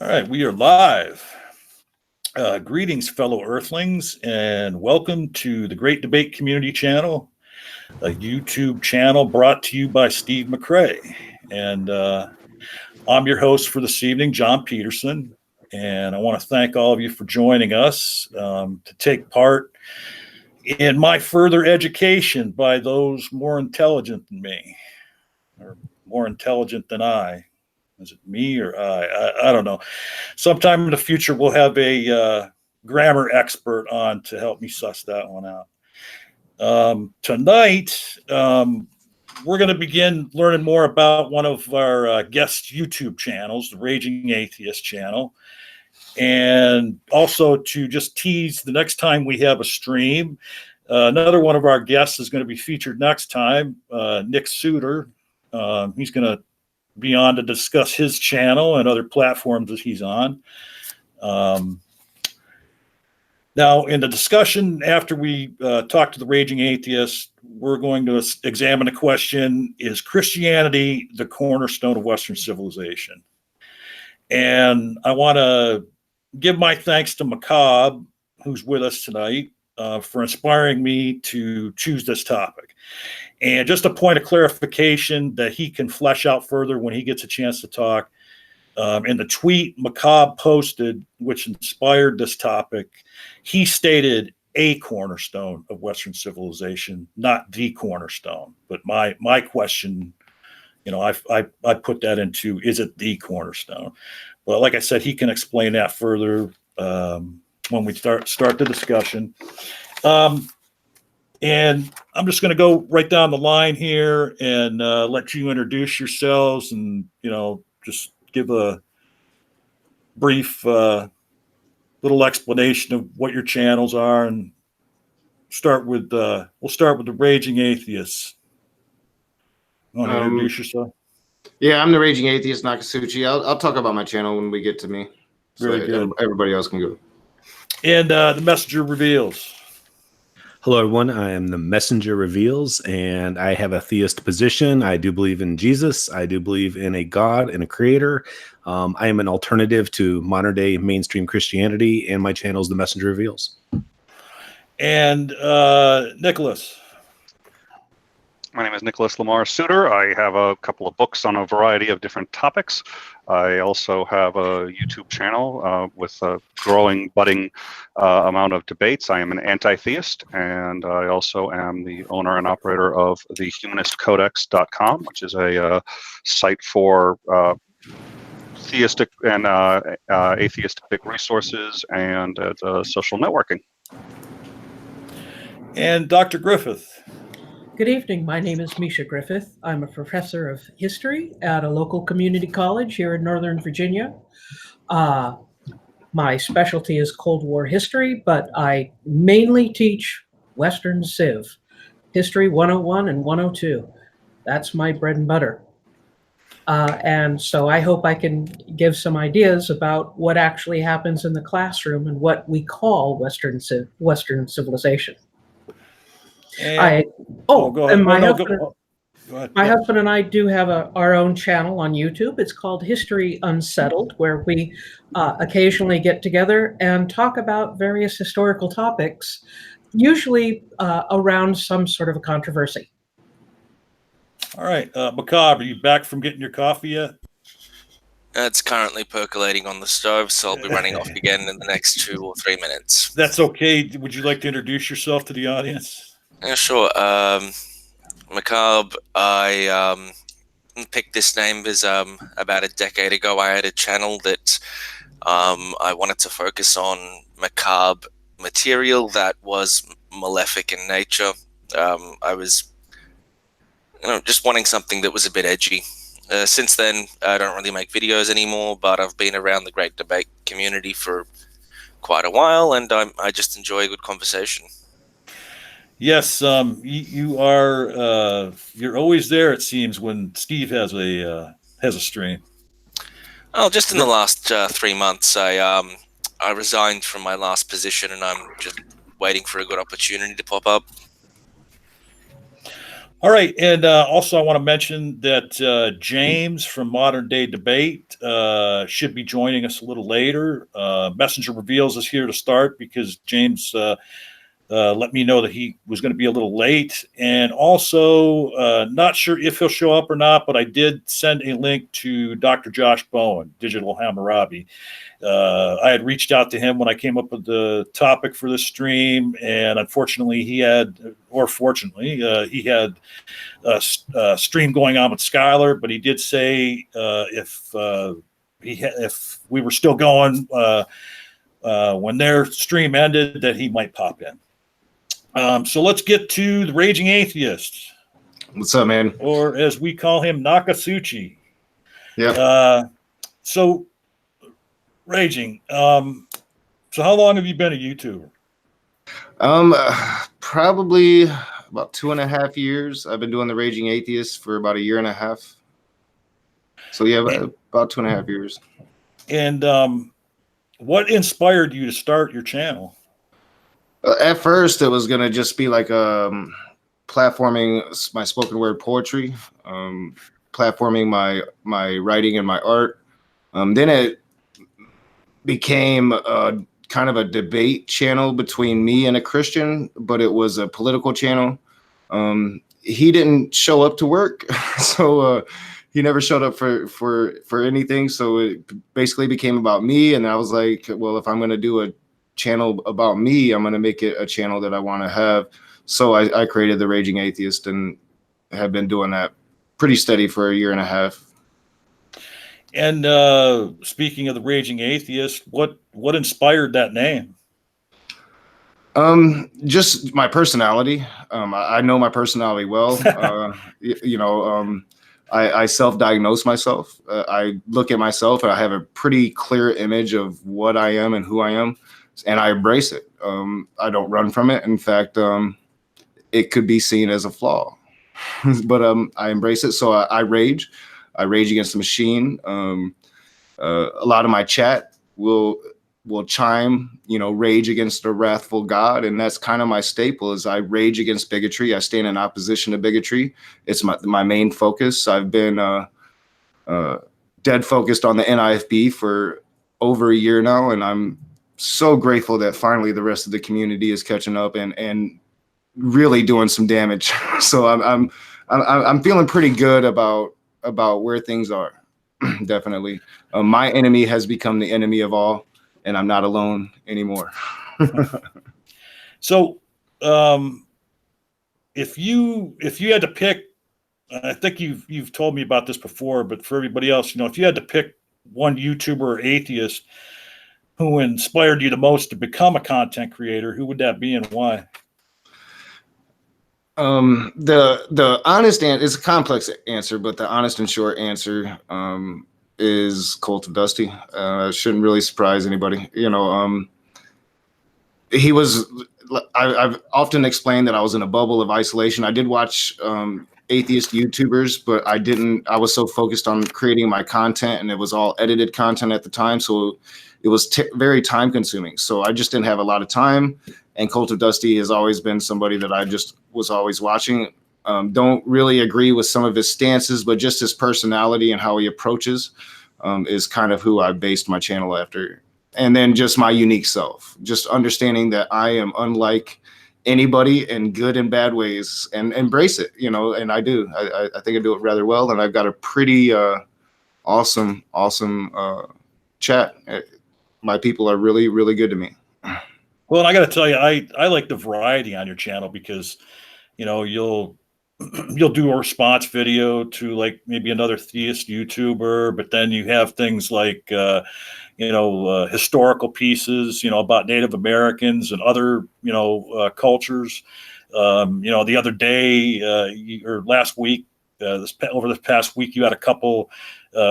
All right, we are live. Greetings, fellow Earthlings, and welcome to the Great Debate Community Channel, a YouTube channel brought to you by Steve McCrae. And I'm your host for this evening, John Peterson, and I want to thank all of you for joining us to take part in my further education by those more intelligent than me, or more intelligent than I. Is it me or I don't know. Sometime in the future, we'll have a grammar expert on to help me suss that one out. Tonight, we're going to begin learning more about one of our guest YouTube channels, the Raging Atheist channel. And also to just tease the next time we have a stream, another one of our guests is going to be featured next time, Nick Soutter. He's going to be on to discuss his channel and other platforms that he's on. Now, in the discussion after we talk to the Raging Atheist, we're going to examine the question, is Christianity the cornerstone of Western civilization? And I want to give my thanks to Macabre, who's with us tonight, for inspiring me to choose this topic. And just a point of clarification that he can flesh out further when he gets a chance to talk. In the tweet Macabre posted, which inspired this topic, he stated a cornerstone of Western civilization, not the cornerstone. But my question, I put that into, is it the cornerstone? Well, like I said, he can explain that further when we start the discussion. And I'm just going to go right down the line here and let you introduce yourselves and, just give a brief little explanation of what your channels are, and we'll start with the Raging Atheist. You want to introduce yourself? Yeah, I'm the Raging Atheist, Nakasuchi. I'll talk about my channel when we get to me. Very good. Everybody else can go. And the Messenger Reveals. Hello, everyone. I am the Messenger Reveals, and I have a theist position. I do believe in Jesus. I do believe in a God and a creator. I am an alternative to modern-day mainstream Christianity, and my channel is the Messenger Reveals. And Nicholas. My name is Nicholas Lamar Soutter. I have a couple of books on a variety of different topics. I also have a YouTube channel with a growing, budding amount of debates. I am an anti-theist, and I also am the owner and operator of the humanistcodex.com, which is a site for theistic and atheistic resources and social networking. And Dr. Griffith. Good evening. My name is Misha Griffith. I'm a professor of history at a local community college here in Northern Virginia. My specialty is Cold War history, but I mainly teach Western Civ, History 101 and 102. That's my bread and butter. And so I hope I can give some ideas about what actually happens in the classroom and what we call Western civilization. And, my husband and I do have our own channel on YouTube. It's called History Unsettled, where we occasionally get together and talk about various historical topics, usually around some sort of a controversy. All right, Macabre, are you back from getting your coffee yet? It's currently percolating on the stove, so I'll be running off again in the next 2 or 3 minutes. That's okay. Would you like to introduce yourself to the audience? Yeah, sure. Macabre, I picked this name because about a decade ago I had a channel that I wanted to focus on macabre material that was malefic in nature. I was just wanting something that was a bit edgy. Since then, I don't really make videos anymore, but I've been around the Great Debate community for quite a while, and I just enjoy a good conversation. Yes, you are. You're always there. It seems when Steve has a stream. Oh, just in the last 3 months, I resigned from my last position, and I'm just waiting for a good opportunity to pop up. All right, and also I want to mention that James from Modern Day Debate should be joining us a little later. Messenger Reveals is here to start because James let me know that he was going to be a little late, and also not sure if he'll show up or not, but I did send a link to Dr. Josh Bowen, Digital Hammurabi. I had reached out to him when I came up with the topic for this stream, and unfortunately he had a stream going on with Skylar, but he did say if we were still going when their stream ended, that he might pop in. So let's get to the Raging Atheist. What's up, man? Or as we call him, Nakasuchi. Yeah. So, Raging, so how long have you been a YouTuber? Probably about 2.5 years. I've been doing the Raging Atheist for about 1.5 years. So yeah, about 2.5 years. And what inspired you to start your channel? At first, it was gonna just be like platforming my spoken word poetry, platforming my writing and my art. Then it became kind of a debate channel between me and a Christian, but it was a political channel. He didn't show up to work, so he never showed up for anything. So it basically became about me, and I was like, well, if I'm gonna do a channel about me, I'm going to make it a channel that I want to have. So I created the Raging Atheist and have been doing that pretty steady for 1.5 years. And speaking of the Raging Atheist, what inspired that name? Just my personality. I know my personality well. I self-diagnose myself. I look at myself and I have a pretty clear image of what I am and who I am. And I embrace it. I don't run from it. In fact, it could be seen as a flaw, but I embrace it. So I rage. I rage against the machine. A lot of my chat will chime, rage against a wrathful God, and that's kind of my staple. Is I rage against bigotry. I stand in opposition to bigotry. It's my main focus. I've been dead focused on the NIFB for over 1 year now, and I'm so grateful that finally the rest of the community is catching up and really doing some damage. So I'm feeling pretty good about where things are. Definitely. My enemy has become the enemy of all, and I'm not alone anymore. So if you had to pick, I think you've told me about this before, but for everybody else, if you had to pick one YouTuber or atheist who inspired you the most to become a content creator, who would that be and why? The honest answer is a complex answer, but the honest and short answer is Cult of Dusty. Shouldn't really surprise anybody. He was. I've often explained that I was in a bubble of isolation. I did watch atheist YouTubers, but I was so focused on creating my content, and it was all edited content at the time, so it was very time consuming. So I just didn't have a lot of time. And Cult of Dusty has always been somebody that I just was always watching. Don't really agree with some of his stances, but just his personality and how he approaches is kind of who I based my channel after. And then just my unique self, just understanding that I am unlike anybody in good and bad ways, and embrace it, and I do. I think I do it rather well, and I've got a pretty awesome chat. My people are really, really good to me. Well, I got to tell you, I like the variety on your channel because, you'll do a response video to like maybe another theist YouTuber, but then you have things like, historical pieces, about Native Americans and other, cultures. The other day or last week, over this past week, you had a couple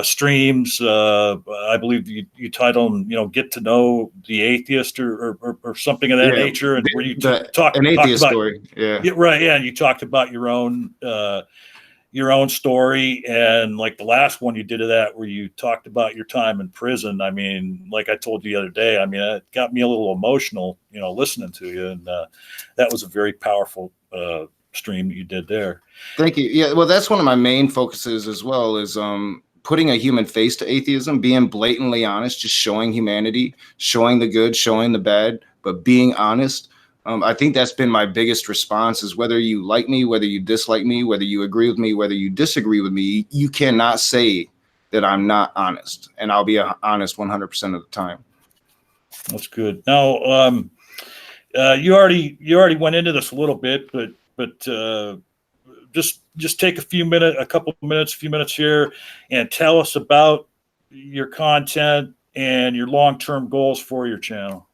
streams. I believe you titled them, "Get to Know the Atheist" or something of that nature, and where you talk an atheist about, story. Yeah, right. Yeah, and you talked about your own story, and like the last one you did of that, where you talked about your time in prison. I mean, like I told you the other day, I mean, it got me a little emotional, listening to you, and that was a very powerful stream that you did there. Thank you. Yeah, well, that's one of my main focuses as well, is putting a human face to atheism, being blatantly honest, just showing humanity, showing the good, showing the bad, but being honest. I think that's been my biggest response, is whether you like me, whether you dislike me, whether you agree with me, whether you disagree with me, you cannot say that I'm not honest, and I'll be honest 100% of the time. That's good. Now, you already went into this a little bit, but just take a few minutes here, and tell us about your content and your long-term goals for your channel.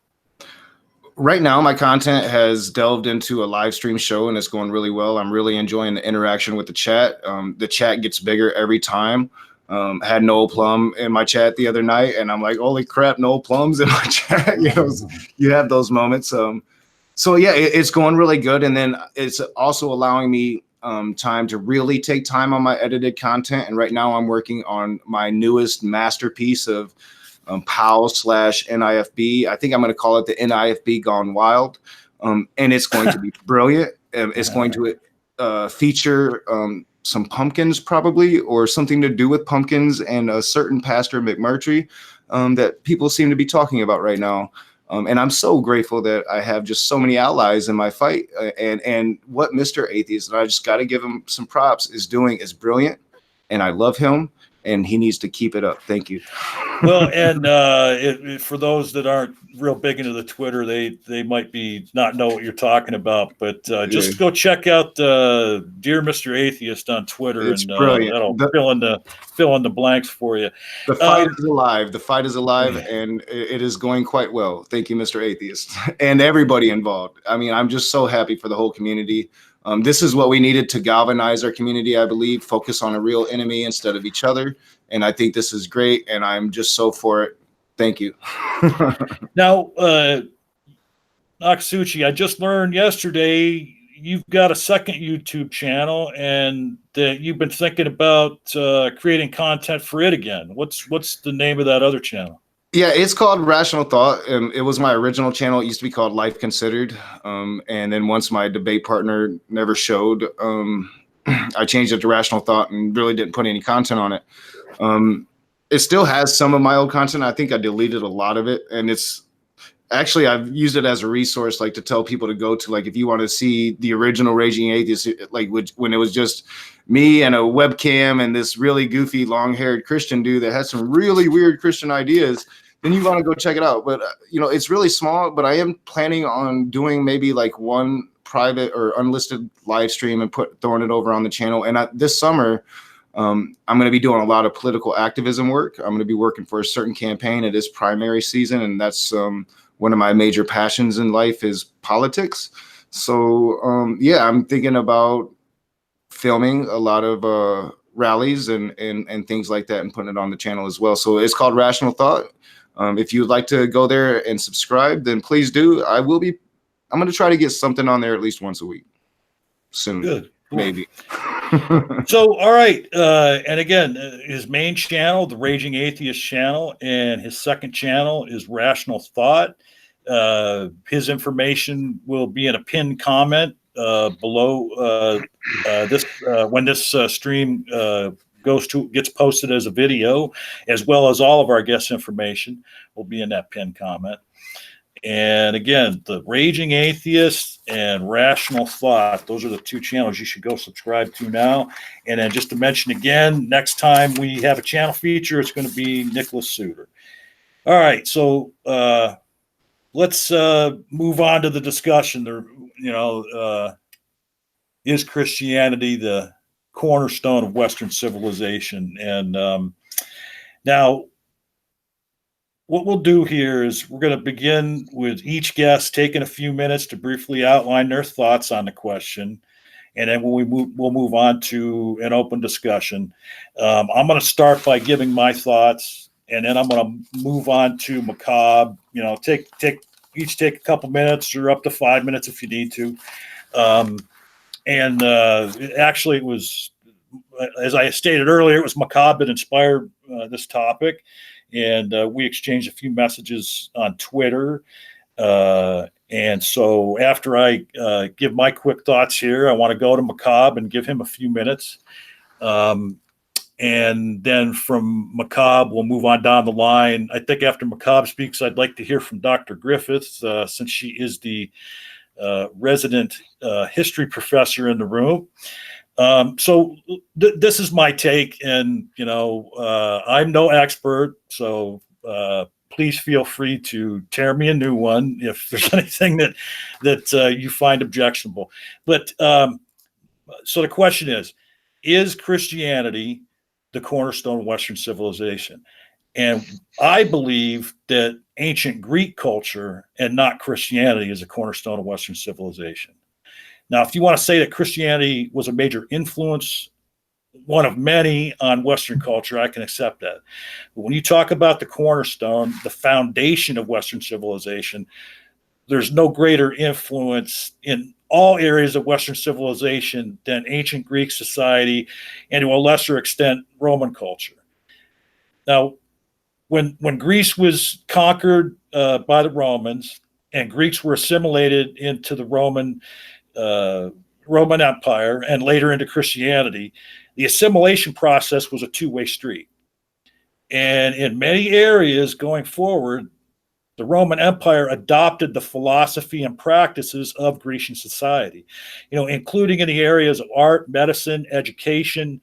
Right now, my content has delved into a live stream show, and it's going really well. I'm really enjoying the interaction with the chat. The chat gets bigger every time. Had Noel Plum in my chat the other night, and I'm like, holy crap, Noel Plum's in my chat. You know, you have those moments. So yeah, it's going really good. And then it's also allowing me time to really take time on my edited content. And right now I'm working on my newest masterpiece of POW/NIFB. I think I'm going to call it the NIFB Gone Wild. And it's going to be brilliant. It's going to feature some pumpkins, probably, or something to do with pumpkins, and a certain Pastor McMurtry that people seem to be talking about right now. And I'm so grateful that I have just so many allies in my fight. And what Mr. Atheist, and I just got to give him some props, is doing is brilliant. And I love him, and he needs to keep it up. Thank you. Well, and for those that aren't real big into the Twitter, they might be not know what you're talking about, but just go check out Dear Mr. Atheist on Twitter, it's and brilliant. That'll fill in the blanks for you. The fight is alive. The fight is alive, and it is going quite well. Thank you, Mr. Atheist, and everybody involved. I mean, I'm just so happy for the whole community. This is what we needed to galvanize our community, I believe, focus on a real enemy instead of each other. And I think this is great, and I'm just so for it. Thank you. Now, Nakasuchi, I just learned yesterday you've got a second YouTube channel, and that you've been thinking about creating content for it again. What's the name of that other channel? Yeah, it's called Rational Thought. It was my original channel. It used to be called Life Considered. And then once my debate partner never showed, I changed it to Rational Thought and really didn't put any content on it. It still has some of my old content. I think I deleted a lot of it. And it's actually, I've used it as a resource, like to tell people to go to, like, if you want to see the original Raging Atheist, like when it was just me and a webcam and this really goofy long-haired Christian dude that had some really weird Christian ideas, then you want to go check it out. But you know, it's really small, but I am planning on doing maybe like one private or unlisted live stream and throwing it over on the channel. And this summer, I'm going to be doing a lot of political activism work. I'm going to be working for a certain campaign. It is primary season, and that's one of my major passions in life is politics. So yeah, I'm thinking about filming a lot of rallies and things like that and putting it on the channel as well. So it's called Rational Thought. If you'd like to go there and subscribe, then please do. I'm going to try to get something on there at least once a week soon. Good. Cool. Maybe. So, all right. And again, his main channel, the Raging Atheist channel, and his second channel is Rational Thought. His information will be in a pinned comment below this when this stream gets posted as a video, as well as all of our guest information will be in that pinned comment. And again, the Raging Atheist and Rational Thought, those are the two channels you should go subscribe to now. And then just to mention again, next time we have a channel feature, it's going to be Nicholas Soutter. All right, so let's move on to the discussion. Is Christianity the cornerstone of Western civilization? And now, what we'll do here is we're going to begin with each guest taking a few minutes to briefly outline their thoughts on the question, and then we'll move on to an open discussion. I'm going to start by giving my thoughts, and then I'm going to move on to Macabre. You know, take a couple minutes or up to 5 minutes if you need to. Actually, it was, as I stated earlier, it was Macabre that inspired this topic. And we exchanged a few messages on Twitter. And so after I give my quick thoughts here, I want to go to Macabre and give him a few minutes. And then from Macabre, we'll move on down the line. I think after Macabre speaks, I'd like to hear from Dr. Griffith, since she is the resident history professor in the room. So this is my take, and I'm no expert, so please feel free to tear me a new one if there's anything that you find objectionable. But so the question is Christianity the cornerstone of Western civilization? And I believe that ancient Greek culture and not Christianity is a cornerstone of Western civilization. Now, if you want to say that Christianity was a major influence, one of many, on Western culture, I can accept that. But when you talk about the cornerstone, the foundation of Western civilization, there's no greater influence in all areas of Western civilization than ancient Greek society, and to a lesser extent, Roman culture. Now, when Greece was conquered by the Romans and Greeks were assimilated into the Roman Empire and later into Christianity, the assimilation process was a two-way street. And in many areas going forward, the Roman Empire adopted the philosophy and practices of Grecian society, including in the areas of art, medicine, education,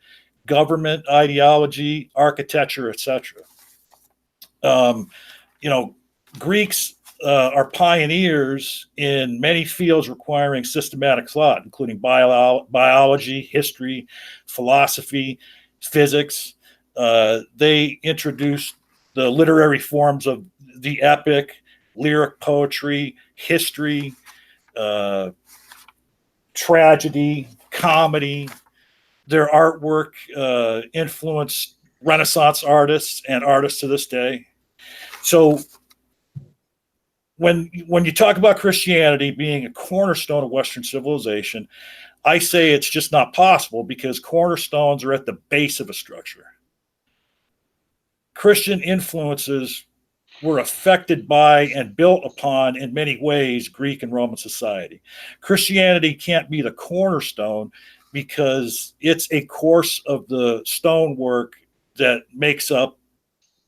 government, ideology, architecture, etc. Greeks are pioneers in many fields requiring systematic thought, including biology, history, philosophy, physics. They introduced the literary forms of the epic, lyric poetry, history, tragedy, comedy. Their artwork influenced Renaissance artists and artists to this day. So when you talk about Christianity being a cornerstone of Western civilization, I say it's just not possible, because cornerstones are at the base of a structure. Christian influences were affected by and built upon, in many ways, Greek and Roman society. Christianity can't be the cornerstone because it's a course of the stonework that makes up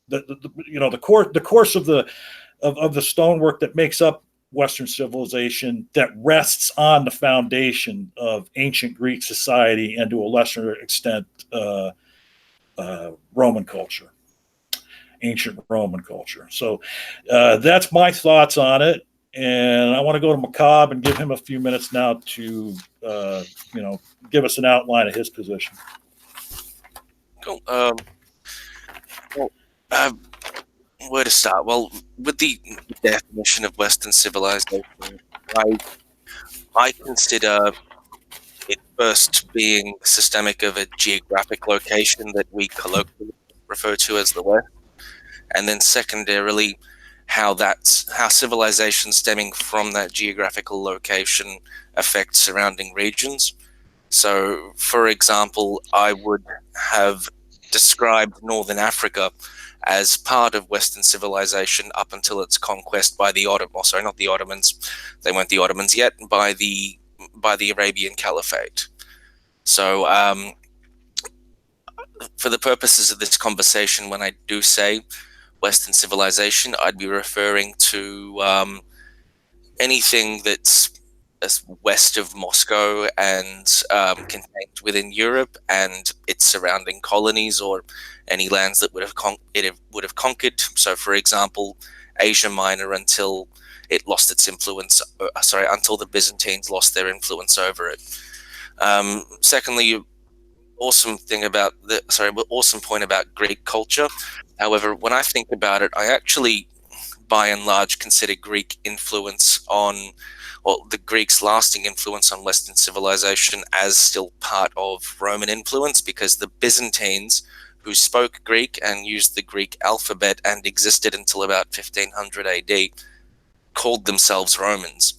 the course of the stonework that makes up Western civilization, that rests on the foundation of ancient Greek society and, to a lesser extent, Roman culture. Ancient Roman culture. So that's my thoughts on it, and I want to go to Macabre and give him a few minutes now to give us an outline of his position. Cool. Where to start? Well, with the definition of Western civilization, I consider it first being systemic of a geographic location that we colloquially refer to as the West. And then secondarily, how civilization stemming from that geographical location affects surrounding regions. So, for example, I would have described Northern Africa as part of Western civilization up until its conquest by the Ottomans. Sorry, not the Ottomans. They weren't the Ottomans yet. By the Arabian Caliphate. So, for the purposes of this conversation, when I do say Western civilization, I'd be referring to anything that's west of Moscow and contained within Europe and its surrounding colonies, or any lands that would have conquered. So, for example, Asia Minor until it lost its influence. Until the Byzantines lost their influence over it. Secondly, awesome point about Greek culture. However, when I think about it, I actually, by and large, consider Greek influence the Greeks' lasting influence on Western civilization as still part of Roman influence, because the Byzantines, who spoke Greek and used the Greek alphabet and existed until about 1500 AD, called themselves Romans.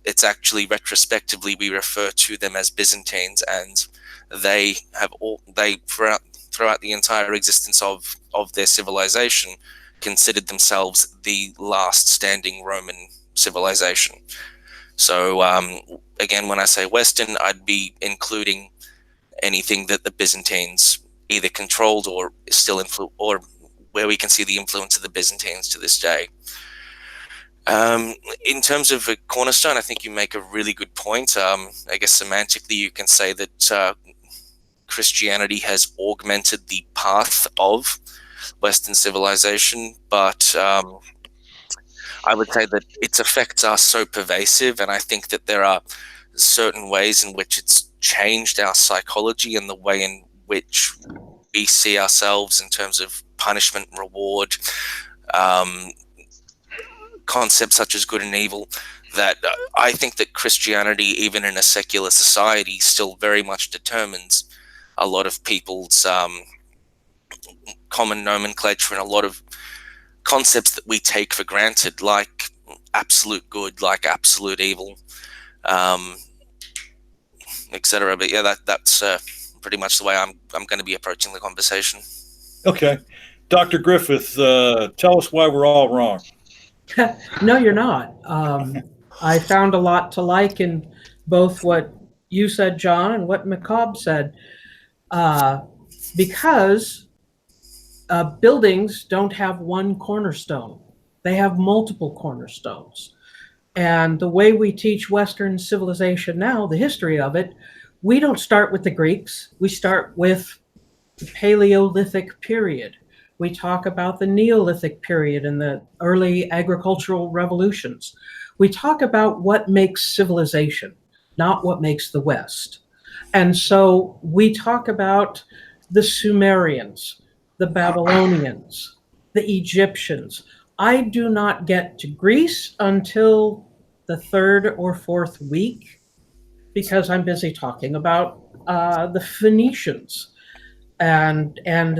It's actually, retrospectively, we refer to them as Byzantines, and they throughout the entire existence of their civilization considered themselves the last standing Roman civilization. So again, when I say Western, I'd be including anything that the Byzantines either controlled or still or where we can see the influence of the Byzantines to this day. In terms of a cornerstone, I think you make a really good point. I guess semantically, you can say that Christianity has augmented the path of Western civilization, but I would say that its effects are so pervasive, and I think that there are certain ways in which it's changed our psychology and the way in which we see ourselves in terms of punishment, reward, concepts such as good and evil, that I think that Christianity, even in a secular society, still very much determines a lot of people's common nomenclature and a lot of concepts that we take for granted, like absolute good, like absolute evil, etc. But yeah, that's pretty much the way I'm going to be approaching the conversation. Okay. Dr. Griffith, tell us why we're all wrong. No, you're not. I found a lot to like in both what you said, John, and what Macabre said, because buildings don't have one cornerstone. They have multiple cornerstones. And the way we teach Western civilization now, the history of it, we don't start with the Greeks. We start with the Paleolithic period. We talk about the Neolithic period and the early agricultural revolutions. We talk about what makes civilization, not what makes the West. And so we talk about the Sumerians, the Babylonians, the Egyptians. I do not get to Greece until the third or fourth week because I'm busy talking about the Phoenicians and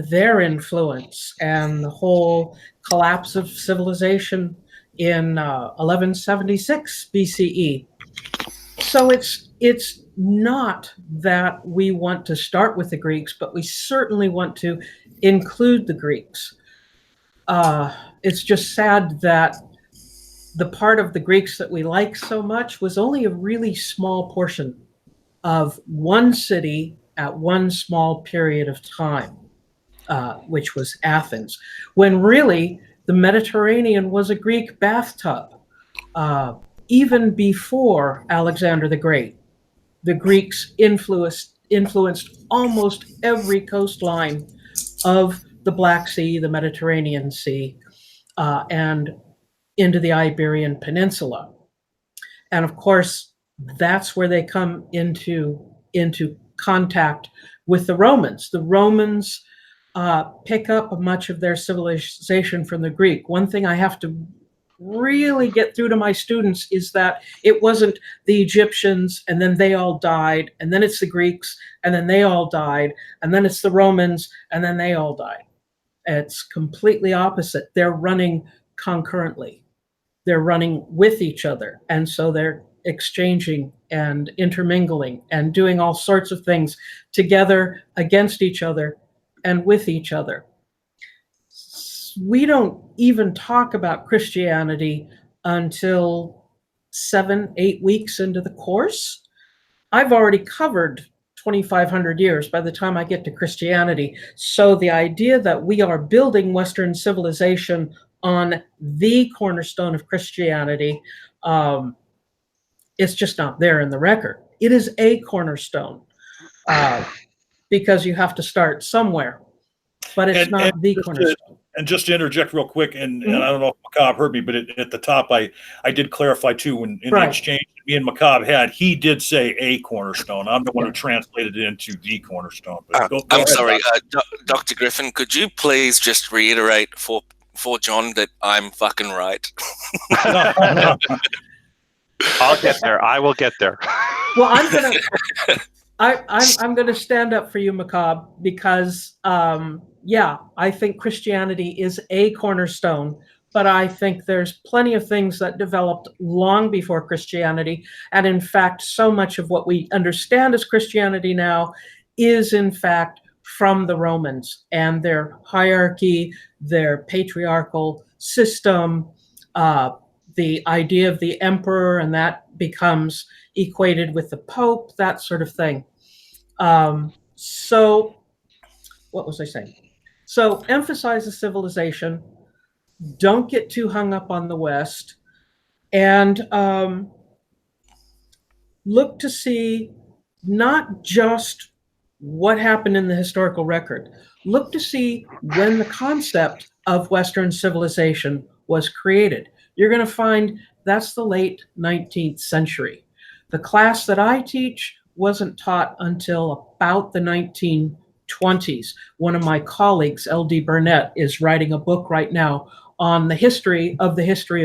their influence and the whole collapse of civilization in 1176 BCE. So it's not that we want to start with the Greeks, but we certainly want to include the Greeks. It's just sad that the part of the Greeks that we like so much was only a really small portion of one city at one small period of time, which was Athens, when really the Mediterranean was a Greek bathtub. Even before Alexander the Great, the Greeks influenced almost every coastline of the Black Sea, the Mediterranean Sea, and into the Iberian Peninsula. And of course, that's where they come into contact with the Romans. The Romans pick up much of their civilization from the Greek. One thing I have to really get through to my students is that it wasn't the Egyptians and then they all died, and then it's the Greeks and then they all died, and then it's the Romans and then they all died. It's completely opposite. They're running concurrently. They're running with each other, and so they're exchanging and intermingling and doing all sorts of things together, against each other, and with each other. We don't even talk about Christianity until 7-8 weeks into the course. I've already covered 2,500 years by the time I get to Christianity. So the idea that we are building Western civilization on the cornerstone of Christianity, it's just not there in the record. It is a cornerstone because you have to start somewhere, but it's not the cornerstone. And just to interject real quick, and I don't know if Macabre heard me, but at the top, I did clarify too, when in the exchange me and Macabre had, he did say a cornerstone. I'm the one who translated it into the cornerstone. But go I'm ahead, sorry, Dr. Griffin, could you please just reiterate for John that I'm fucking right? I'll get there. I will get there. Well, I'm gonna stand up for you, Macabre, because yeah, I think Christianity is a cornerstone, but I think there's plenty of things that developed long before Christianity, and in fact, so much of what we understand as Christianity now is in fact from the Romans and their hierarchy, their patriarchal system, the idea of the emperor, and that becomes equated with the Pope, that sort of thing. So, what was I saying? So, emphasize the civilization. Don't get too hung up on the West, and look to see not just what happened in the historical record. Look to see when the concept of Western civilization was created. You're going to find that's the late 19th century. The class that I teach wasn't taught until about the 1920s. One of my colleagues, L.D. Burnett, is writing a book right now on the history of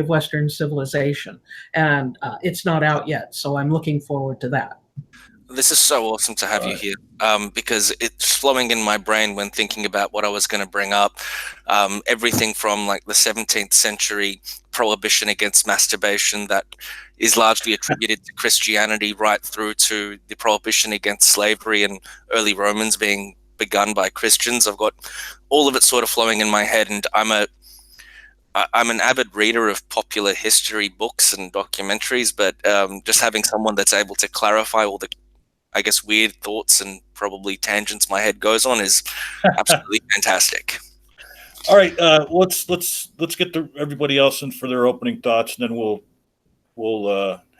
Western civilization. And it's not out yet, so I'm looking forward to that. This is so awesome to have you here, because it's flowing in my brain when thinking about what I was going to bring up. Everything from like the 17th century prohibition against masturbation that is largely attributed to Christianity, right through to the prohibition against slavery and early Romans being begun by Christians. I've got all of it sort of flowing in my head, and I'm an avid reader of popular history books and documentaries, but just having someone that's able to clarify all the, I guess, weird thoughts and probably tangents my head goes on is absolutely fantastic. All right, let's get everybody else in for their opening thoughts, and then we'll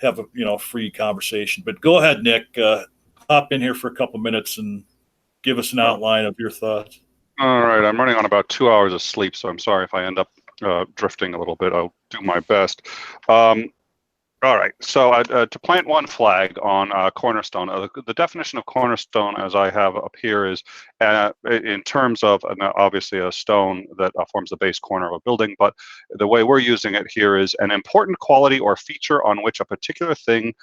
have a free conversation. But go ahead, Nick. Hop in here for a couple minutes and give us an outline of your thoughts. All right, I'm running on about 2 hours of sleep, so I'm sorry if I end up drifting a little bit. I'll do my best. All right, so to plant one flag on Cornerstone, the definition of Cornerstone, as I have up here, is in terms of obviously a stone that forms the base corner of a building, but the way we're using it here is an important quality or feature on which a particular thing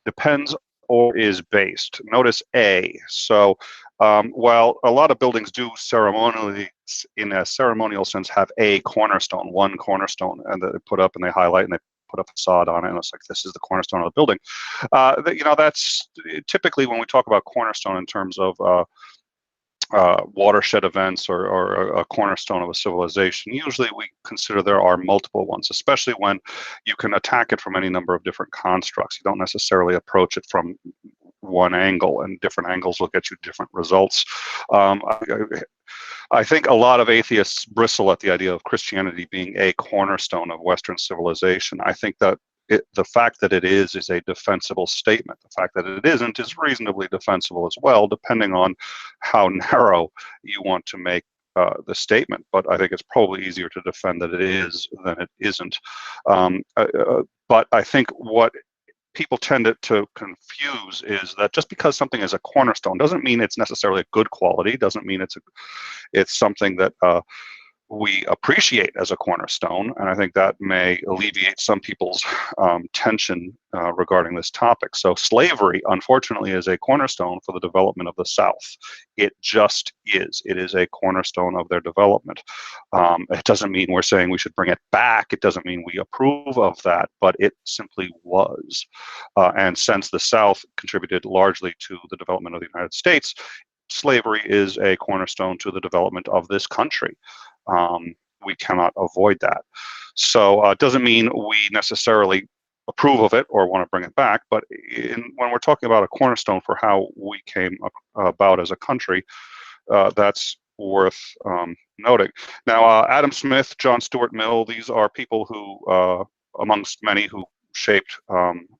depends or is based. Notice A. So while a lot of buildings do ceremonially, in a ceremonial sense, have a cornerstone, one cornerstone, and they put up and they highlight and they put a facade on it, and it's like, this is the cornerstone of the building. That's typically when we talk about cornerstone in terms of watershed events or a cornerstone of a civilization. Usually we consider there are multiple ones, especially when you can attack it from any number of different constructs. You don't necessarily approach it from one angle, and different angles will get you different results. I think a lot of atheists bristle at the idea of Christianity being a cornerstone of Western civilization. I think that the fact that it is a defensible statement. The fact that it isn't is reasonably defensible as well, depending on how narrow you want to make the statement. But I think it's probably easier to defend that it is than it isn't. But I think what people tend to confuse is that just because something is a cornerstone doesn't mean it's necessarily a good quality, doesn't mean it's something that we appreciate as a cornerstone, and I think that may alleviate some people's tension regarding this topic. So slavery, unfortunately, is a cornerstone for the development of the South. It just is. It is a cornerstone of their development. It doesn't mean we're saying we should bring it back. It doesn't mean we approve of that, but it simply was. And since the South contributed largely to the development of the United States, slavery is a cornerstone to the development of this country. We cannot avoid that. So it doesn't mean we necessarily approve of it or want to bring it back, but when we're talking about a cornerstone for how we came about as a country, that's worth noting. Now, Adam Smith, John Stuart Mill, these are people who, amongst many, who shaped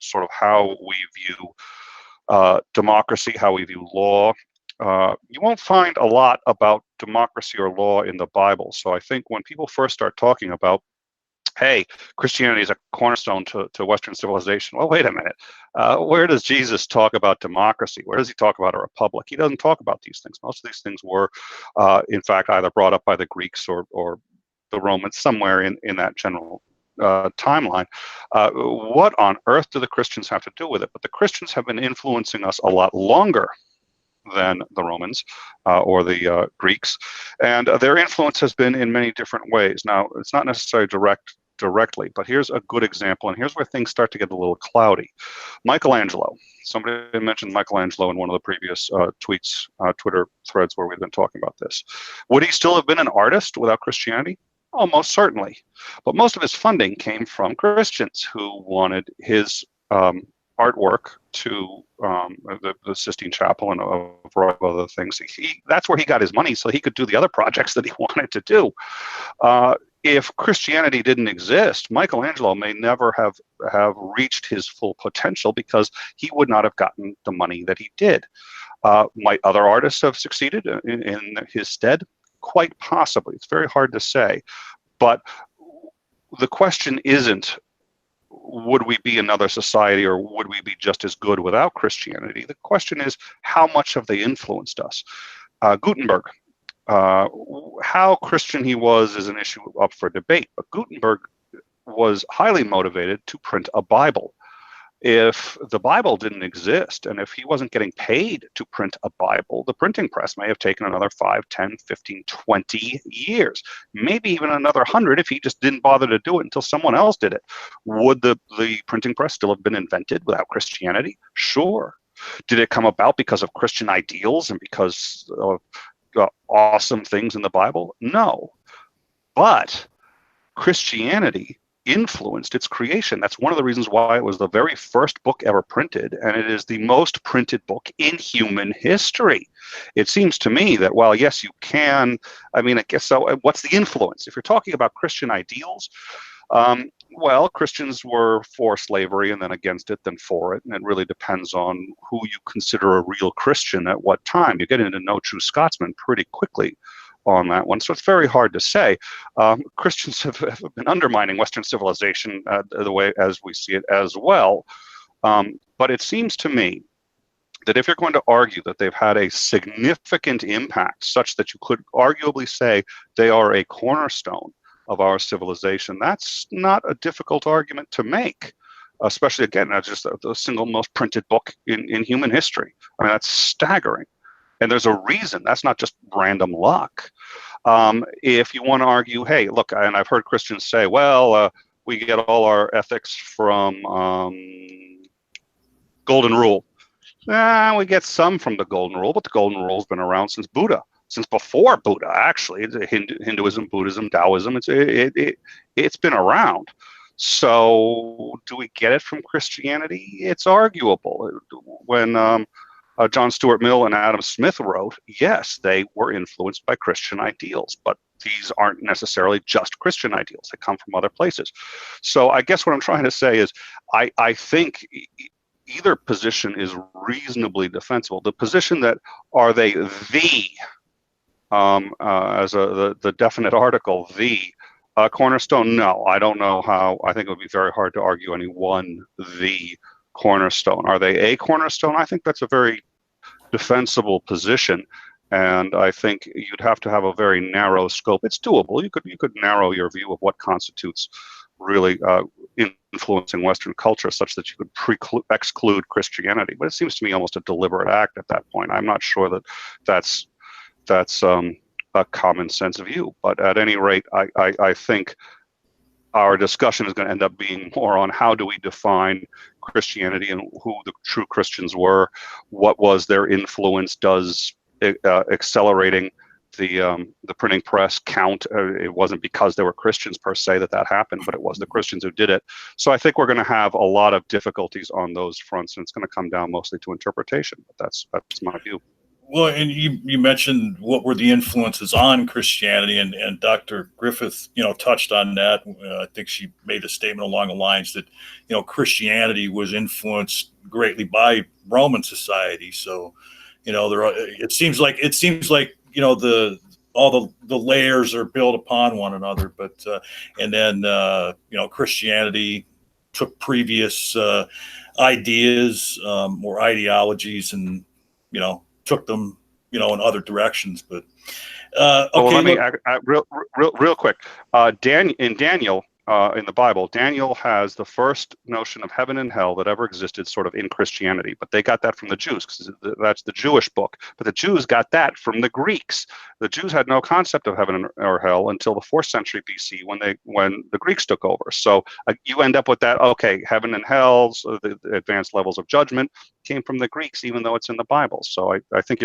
sort of how we view democracy, how we view law. You won't find a lot about democracy or law in the Bible. So I think when people first start talking about, hey, Christianity is a cornerstone to Western civilization, well, wait a minute. Where does Jesus talk about democracy? Where does he talk about a republic? He doesn't talk about these things. Most of these things were, in fact, either brought up by the Greeks or the Romans, somewhere in that general timeline. What on earth do the Christians have to do with it? But the Christians have been influencing us a lot longer than the Romans or the Greeks, and their influence has been in many different ways. Now, it's not necessarily direct directly. But here's a good example, and here's where things start to get a little cloudy. Michelangelo. Somebody mentioned Michelangelo in one of the previous tweets, Twitter threads where we've been talking about this. Would he still have been an artist without Christianity? Oh, most certainly. But most of his funding came from Christians who wanted his artwork to the Sistine Chapel and a variety of other things. That's where he got his money, so he could do the other projects that he wanted to do. If Christianity didn't exist, Michelangelo may never have reached his full potential because he would not have gotten the money that he did. Might other artists have succeeded in his stead? Quite possibly. It's very hard to say. But the question isn't, would we be another society or would we be just as good without Christianity? The question is, how much have they influenced us? Gutenberg. How Christian he was is an issue up for debate, but Gutenberg was highly motivated to print a Bible. If the Bible didn't exist and if he wasn't getting paid to print a Bible, the printing press may have taken another 5, 10, 15, 20 years, maybe even another 100 if he just didn't bother to do it until someone else did it. Would the printing press still have been invented without Christianity? Sure. Did it come about because of Christian ideals and because of awesome things in the Bible? No. But Christianity influenced its creation. That's one of the reasons why it was the very first book ever printed, and it is the most printed book in human history. It seems to me that while, yes, you can, I guess so, what's the influence? If you're talking about Christian ideals, well, Christians were for slavery and then against it, then for it, and it really depends on who you consider a real Christian at what time. You get into No True Scotsman pretty quickly on that one, so it's very hard to say. Christians have been undermining Western civilization the way as we see it as well. But it seems to me that if you're going to argue that they've had a significant impact such that you could arguably say they are a cornerstone of our civilization, that's not a difficult argument to make, especially, again, that's just the single most printed book in human history. That's staggering. And there's a reason. That's not just random luck. If you want to argue, hey, look, and I've heard Christians say, well, we get all our ethics from Golden Rule. We get some from the Golden Rule, but the Golden Rule's been around since Buddha, since before Buddha, actually. Hinduism, Buddhism, Taoism, it's been around. So do we get it from Christianity? It's arguable. When John Stuart Mill and Adam Smith wrote, yes, they were influenced by Christian ideals, but these aren't necessarily just Christian ideals. They come from other places. So I guess what I'm trying to say is I think either position is reasonably defensible. The position that are they the definite article, the cornerstone, no, I don't know how. I think it would be very hard to argue any one the cornerstone. Are they a cornerstone? I think that's a very defensible position, and I think you'd have to have a very narrow scope. It's doable. You could narrow your view of what constitutes really influencing Western culture such that you could exclude Christianity. But it seems to me almost a deliberate act at that point. I'm not sure that that's a common sense view. But at any rate, I think our discussion is going to end up being more on how do we define Christianity and who the true Christians were, what was their influence, does accelerating the printing press count? It wasn't because they were Christians per se that happened, but it was the Christians who did it. So I think we're going to have a lot of difficulties on those fronts, and it's going to come down mostly to interpretation. But that's my view. Well, and you mentioned what were the influences on Christianity, and Dr. Griffith, touched on that. I think she made a statement along the lines that, Christianity was influenced greatly by Roman society. So, it seems like all the layers are built upon one another. But and then Christianity took previous ideas or ideologies and took them, in other directions. But okay. Well, let me real quick. In Daniel, in the Bible, Daniel has the first notion of heaven and hell that ever existed sort of in Christianity, but they got that from the Jews because that's the Jewish book. But the Jews got that from the Greeks. The Jews had no concept of heaven or hell until the 4th century BC when the Greeks took over. So you end up with that, okay, heaven and hell, so the advanced levels of judgment came from the Greeks, even though it's in the Bible. So I think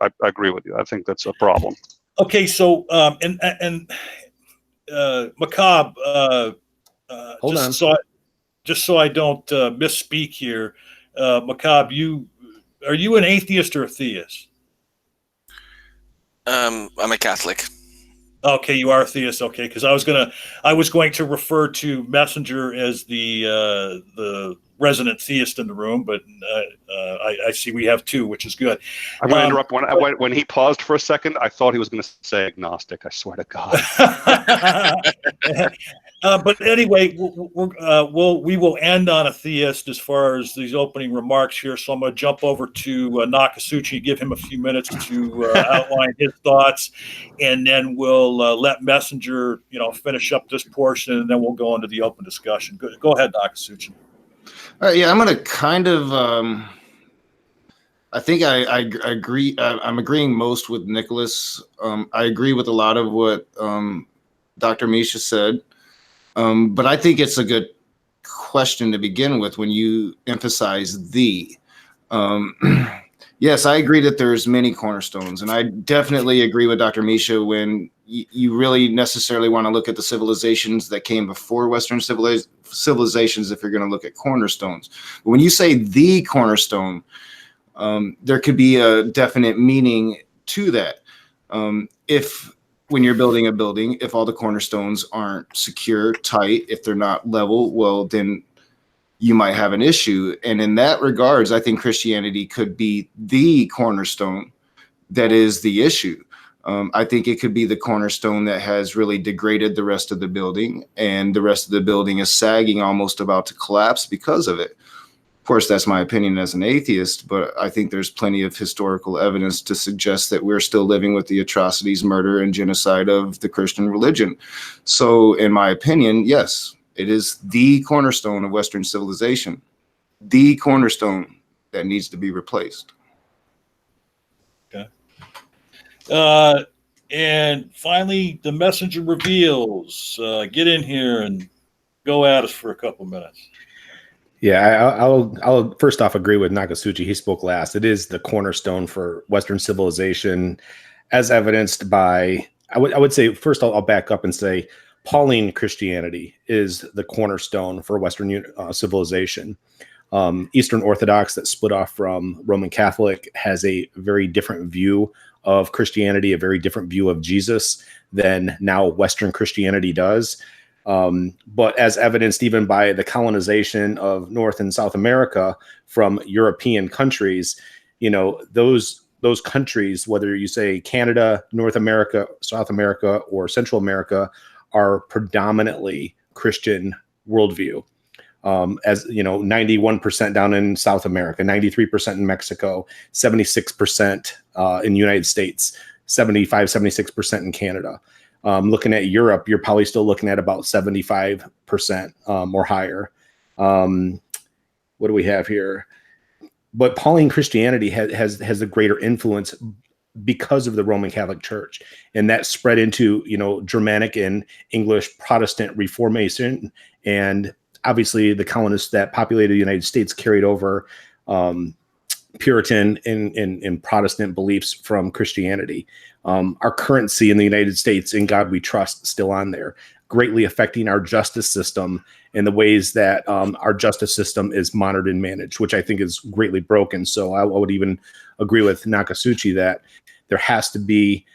I agree with you. I think that's a problem. Okay, so Macabre, Hold on. just so I don't misspeak here, Macabre, are you an atheist or a theist? I'm a Catholic. Okay, you are a theist. Okay, because I was going to refer to Messenger as the resident theist in the room, but I see we have two, which is good. I'm going to interrupt. When he paused for a second, I thought he was going to say agnostic. I swear to God. But anyway, we will end on a theist as far as these opening remarks here. So I'm going to jump over to Nakasuchi, give him a few minutes to outline his thoughts, and then we'll let Messenger, finish up this portion, and then we'll go into the open discussion. Go ahead, Nakasuchi. All right, yeah, I'm going to kind of. I think I agree. I'm agreeing most with Nicholas. I agree with a lot of what Dr. Misha said. But I think it's a good question to begin with when you emphasize the. Yes, I agree that there's many cornerstones, and I definitely agree with Dr. Misha when you really necessarily want to look at the civilizations that came before Western civilizations if you're going to look at cornerstones. But when you say the cornerstone, there could be a definite meaning to that. When you're building a building, if all the cornerstones aren't secure, tight, if they're not level, well, then you might have an issue. And in that regards, I think Christianity could be the cornerstone that is the issue. I think it could be the cornerstone that has really degraded the rest of the building, and the rest of the building is sagging, almost about to collapse because of it. Of course, that's my opinion as an atheist, but I think there's plenty of historical evidence to suggest that we're still living with the atrocities, murder, and genocide of the Christian religion. So, in my opinion, yes, it is the cornerstone of Western civilization, the cornerstone that needs to be replaced. Okay. And finally, the Messenger reveals. Get in here and go at us for a couple minutes. Yeah, I'll first off agree with Nakasuchi. He spoke last. It is the cornerstone for Western civilization, as evidenced by, I would say, first I'll back up and say Pauline Christianity is the cornerstone for Western civilization. Eastern Orthodox that split off from Roman Catholic has a very different view of Christianity, a very different view of Jesus than now Western Christianity does. But as evidenced even by the colonization of North and South America from European countries, those countries, whether you say Canada, North America, South America, or Central America, are predominantly Christian worldview. As 91% down in South America, 93% in Mexico, 76% in the United States, 76% in Canada. Looking at Europe, you're probably still looking at about 75% or higher. What do we have here? But Pauline Christianity has a greater influence because of the Roman Catholic Church, and that spread into Germanic and English Protestant Reformation, and obviously the colonists that populated the United States carried over Puritan and Protestant beliefs from Christianity. Our currency in the United States, "In God We Trust," still on there, greatly affecting our justice system in the ways that our justice system is monitored and managed, which I think is greatly broken. So I would even agree with Nakasuchi that there has to be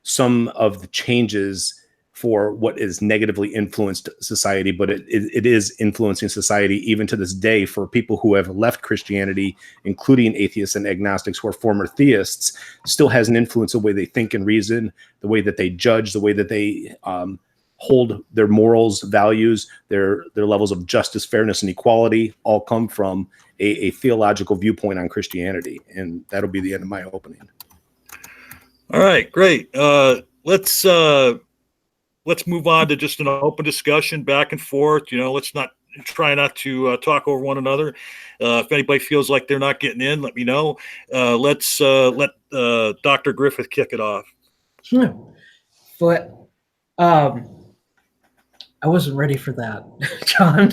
some of the changes for what is negatively influenced society, but it is influencing society even to this day for people who have left Christianity, including atheists and agnostics who are former theists, still has an influence the way they think and reason, the way that they judge, the way that they hold their morals, values, their levels of justice, fairness, and equality all come from a theological viewpoint on Christianity. And that'll be the end of my opening. All right, great. Let's let's move on to just an open discussion back and forth. Let's not try not to talk over one another. If anybody feels like they're not getting in, let me know. Let's let Dr. Griffith kick it off. But I wasn't ready for that, John.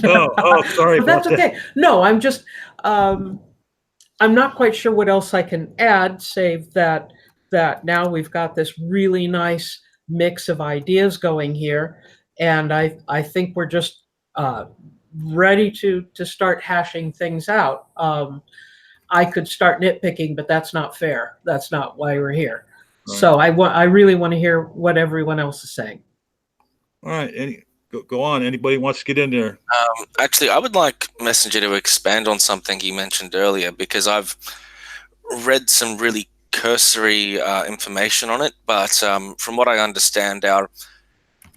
Sorry. But that's okay. No, I'm just I'm not quite sure what else I can add, save that now we've got this really nice mix of ideas going here, and I think we're just ready to start hashing things out. I could start nitpicking, but that's not fair. That's not why we're here. Right. So I really want to hear what everyone else is saying. All right, go on. Anybody wants to get in there? Actually, I would like Messenger to expand on something he mentioned earlier, because I've read some really cursory information on it, but from what I understand, our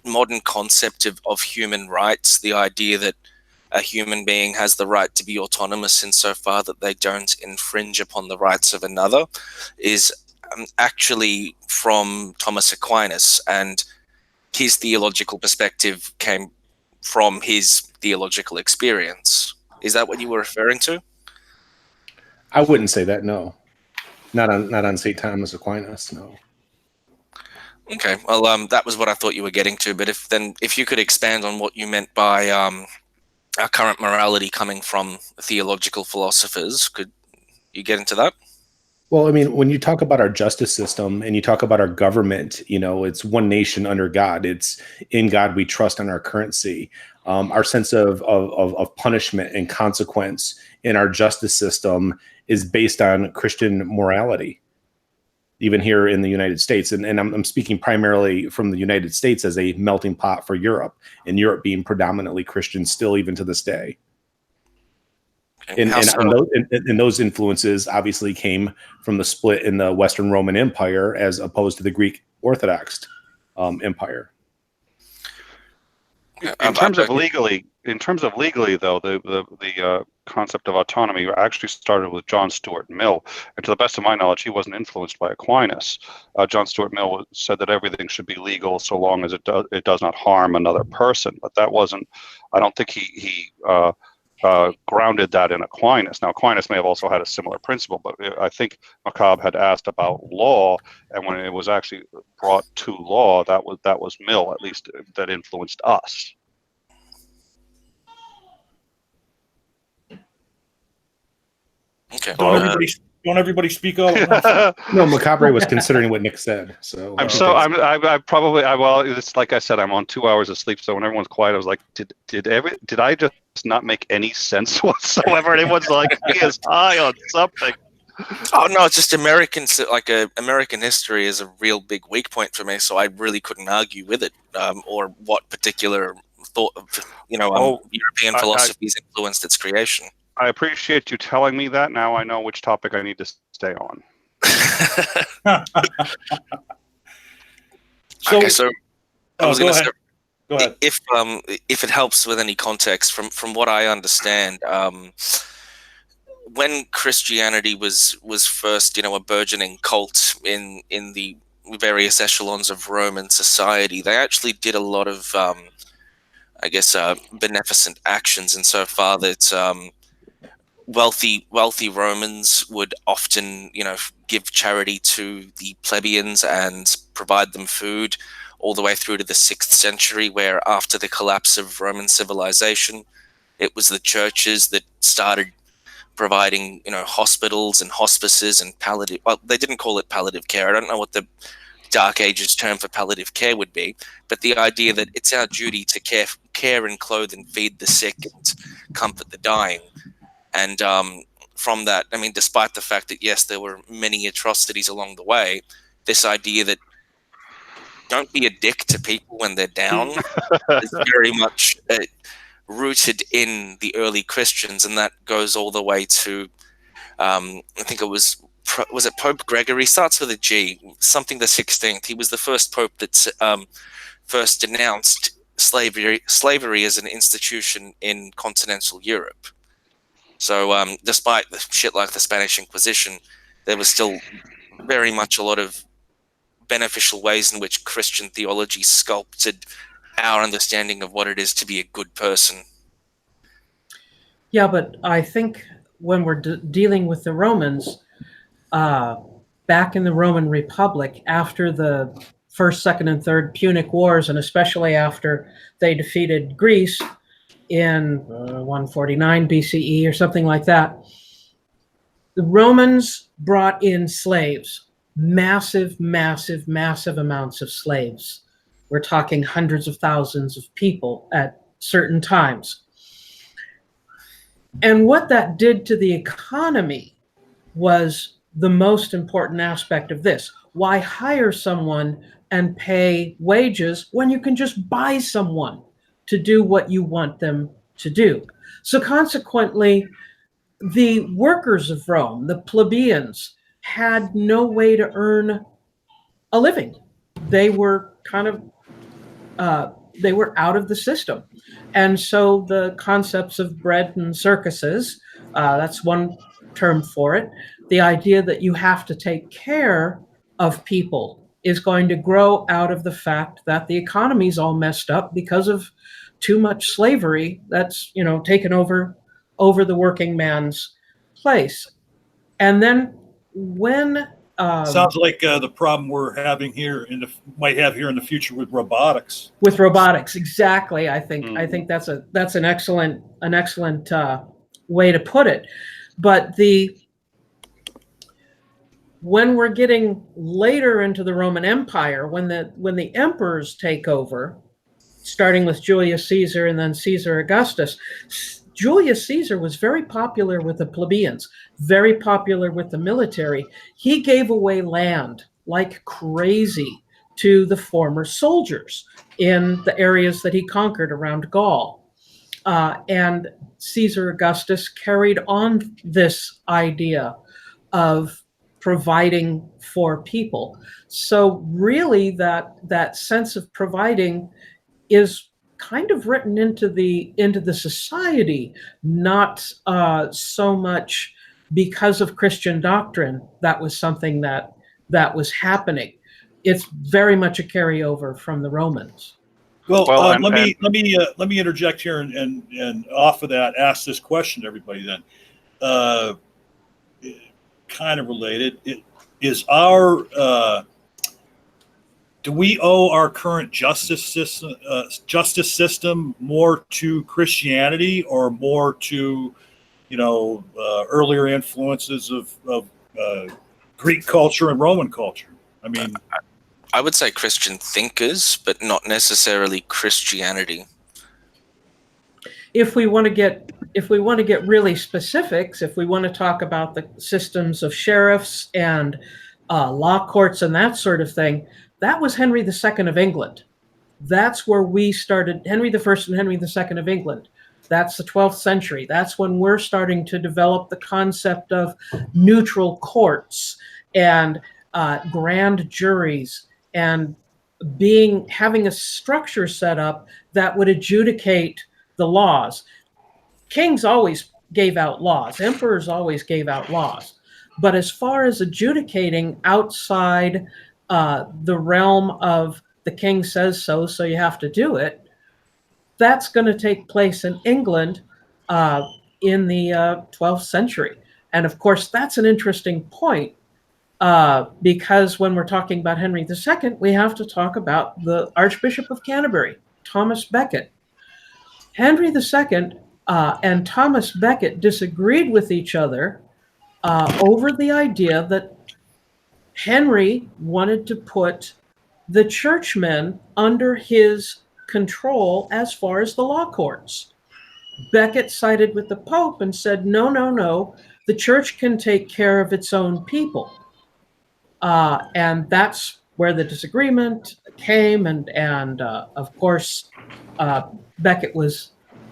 modern concept of human rights, the idea that a human being has the right to be autonomous insofar that they don't infringe upon the rights of another, is actually from Thomas Aquinas, and his theological perspective came from his theological experience. Is that what you were referring to? I wouldn't say that, no. Not on St. Thomas Aquinas, no. Okay, well, that was what I thought you were getting to, but if you could expand on what you meant by our current morality coming from theological philosophers, could you get into that? Well, I mean, when you talk about our justice system and you talk about our government, it's one nation under God. It's in God we trust on our currency. Our sense of punishment and consequence in our justice system is based on Christian morality, even here in the United States. And I'm speaking primarily from the United States as a melting pot for Europe, and Europe being predominantly Christian still even to this day. And those influences obviously came from the split in the Western Roman Empire as opposed to the Greek Orthodox Empire. In terms of legally, though, the concept of autonomy actually started with John Stuart Mill, and to the best of my knowledge, he wasn't influenced by Aquinas. John Stuart Mill said that everything should be legal so long as it does not harm another person. But that wasn't. I don't think he grounded that in Aquinas. Now, Aquinas may have also had a similar principle, but I think Macabre had asked about law, and when it was actually brought to law, that was Mill, at least, that influenced us. Okay. Don't everybody speak all at once? No, Macabre was considering what Nick said. So it's like I said, I'm on 2 hours of sleep. So when everyone's quiet, I was like, did I just not make any sense whatsoever? And everyone's like, he is high on something. Oh no, it's just American history is a real big weak point for me. So I really couldn't argue with it, or what particular thought of European philosophies influenced its creation. I appreciate you telling me that. Now I know which topic I need to stay on. Go ahead. If it helps with any context, from what I understand, when Christianity was first, a burgeoning cult in the various echelons of Roman society, they actually did a lot of, beneficent actions insofar that wealthy Romans would often, give charity to the plebeians and provide them food, all the way through to the 6th century, where after the collapse of Roman civilization, it was the churches that started providing, hospitals and hospices and palliative. Well, they didn't call it palliative care. I don't know what the Dark Ages term for palliative care would be, but the idea that it's our duty to care and clothe and feed the sick and comfort the dying. And from that, I mean, despite the fact that, yes, there were many atrocities along the way, this idea that don't be a dick to people when they're down is very much rooted in the early Christians. And that goes all the way to, I think it was it Pope Gregory? Starts with a G, something the 16th. He was the first pope that first denounced slavery as an institution in continental Europe. So despite the shit like the Spanish Inquisition, there was still very much a lot of beneficial ways in which Christian theology sculpted our understanding of what it is to be a good person. Yeah, but I think when we're dealing with the Romans, back in the Roman Republic, after the First, Second, and Third Punic Wars, and especially after they defeated Greece in 149 BCE or something like that, the Romans brought in slaves, massive, massive, massive amounts of slaves. We're talking hundreds of thousands of people at certain times. And what that did to the economy was the most important aspect of this. Why hire someone and pay wages when you can just buy someone to do what you want them to do? So consequently, the workers of Rome, the plebeians, had no way to earn a living. They were they were out of the system. And so the concepts of bread and circuses, that's one term for it, the idea that you have to take care of people is going to grow out of the fact that the economy's all messed up because of too much slavery that's, taken over the working man's place. And then when sounds like the problem we're having here might have here in the future with robotics. With robotics, exactly. I think that's an excellent way to put it. But when we're getting later into the Roman Empire, when the emperors take over, starting with Julius Caesar and then Caesar Augustus, Julius Caesar was very popular with the plebeians, very popular with the military. He gave away land like crazy to the former soldiers in the areas that he conquered around Gaul. And Caesar Augustus carried on this idea of providing for people. So really that sense of providing is kind of written into the society, not so much because of Christian doctrine. That was something that was happening. It's very much a carryover from the Romans. Well, let me interject here and off of that, ask this question to everybody. Then, kind of related. Do we owe our current justice system more to Christianity or more to, earlier influences of Greek culture and Roman culture? I mean, I would say Christian thinkers, but not necessarily Christianity. If we want to get really specifics, if we want to talk about the systems of sheriffs and law courts and that sort of thing, that was Henry II of England. That's where we started, Henry I and Henry II of England. That's the 12th century. That's when we're starting to develop the concept of neutral courts and grand juries and having a structure set up that would adjudicate the laws. Kings always gave out laws. Emperors always gave out laws. But as far as adjudicating outside the realm of the king says so you have to do it, that's going to take place in England in the 12th century. And of course, that's an interesting point because when we're talking about Henry II, we have to talk about the Archbishop of Canterbury, Thomas Becket. Henry II and Thomas Becket disagreed with each other over the idea that Henry wanted to put the churchmen under his control as far as the law courts. Becket sided with the Pope and said, no, the church can take care of its own people. And that's where the disagreement came. And of course, Becket was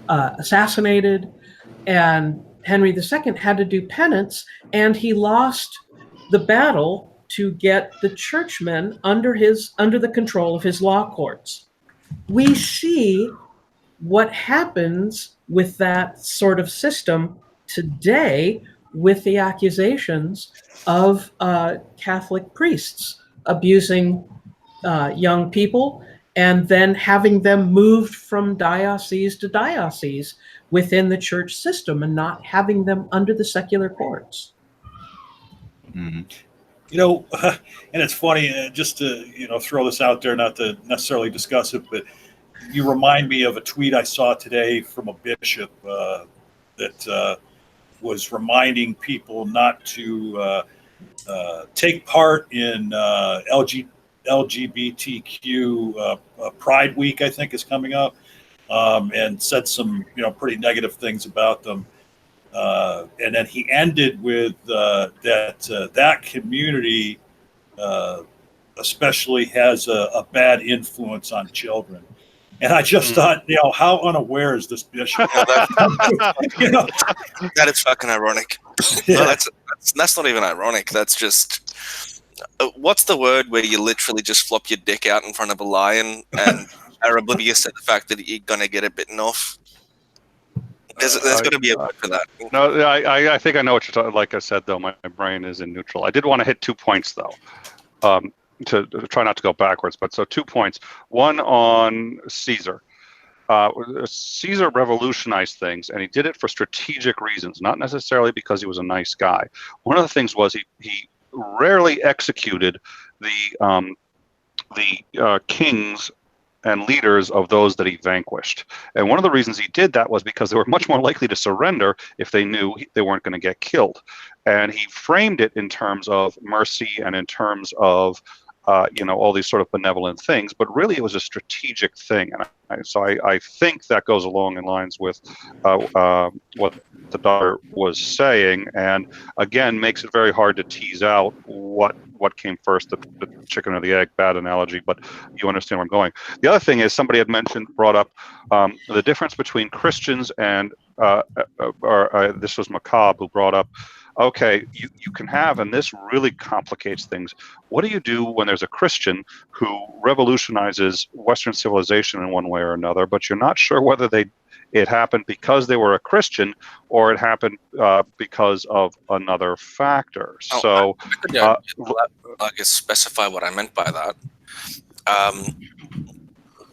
assassinated, and Henry II had to do penance, and he lost the battle to get the churchmen under the control of his law courts. We see what happens with that sort of system today with the accusations of Catholic priests abusing young people, and then having them moved from diocese to diocese within the church system and not having them under the secular courts. You know, and it's funny, just to, throw this out there, not to necessarily discuss it, but you remind me of a tweet I saw today from a bishop that was reminding people not to take part in LGBTQ Pride Week, I think, is coming up, and said some, pretty negative things about them. And then he ended with that community especially has a bad influence on children. And I just thought, how unaware is this bishop? That is fucking ironic. Yeah. No, that's not even ironic. That's just what's the word where you literally just flop your dick out in front of a lion and are oblivious to the fact that you're gonna get it bitten off. There's got to be a word for that. No, I think I know what you're talking. Like I said, though, my brain is in neutral. I did want to hit 2 points, though, to try not to go backwards. But so 2 points. One on Caesar. Caesar revolutionized things, and he did it for strategic reasons, not necessarily because he was a nice guy. One of the things was he rarely executed the kings and leaders of those that he vanquished. And one of the reasons he did that was because they were much more likely to surrender if they knew they weren't going to get killed. And he framed it in terms of mercy and in terms of all these sort of benevolent things, but really it was a strategic thing. And I think that goes along in lines with what the daughter was saying, and again makes it very hard to tease out what came first, the chicken or the egg. Bad analogy, but you understand where I'm going. The other thing is somebody had brought up the difference between Christians and this was Macabre who brought up, okay, you can have, and this really complicates things. What do you do when there's a Christian who revolutionizes Western civilization in one way or another, but you're not sure whether it happened because they were a Christian or it happened because of another factor? So I guess specify what I meant by that.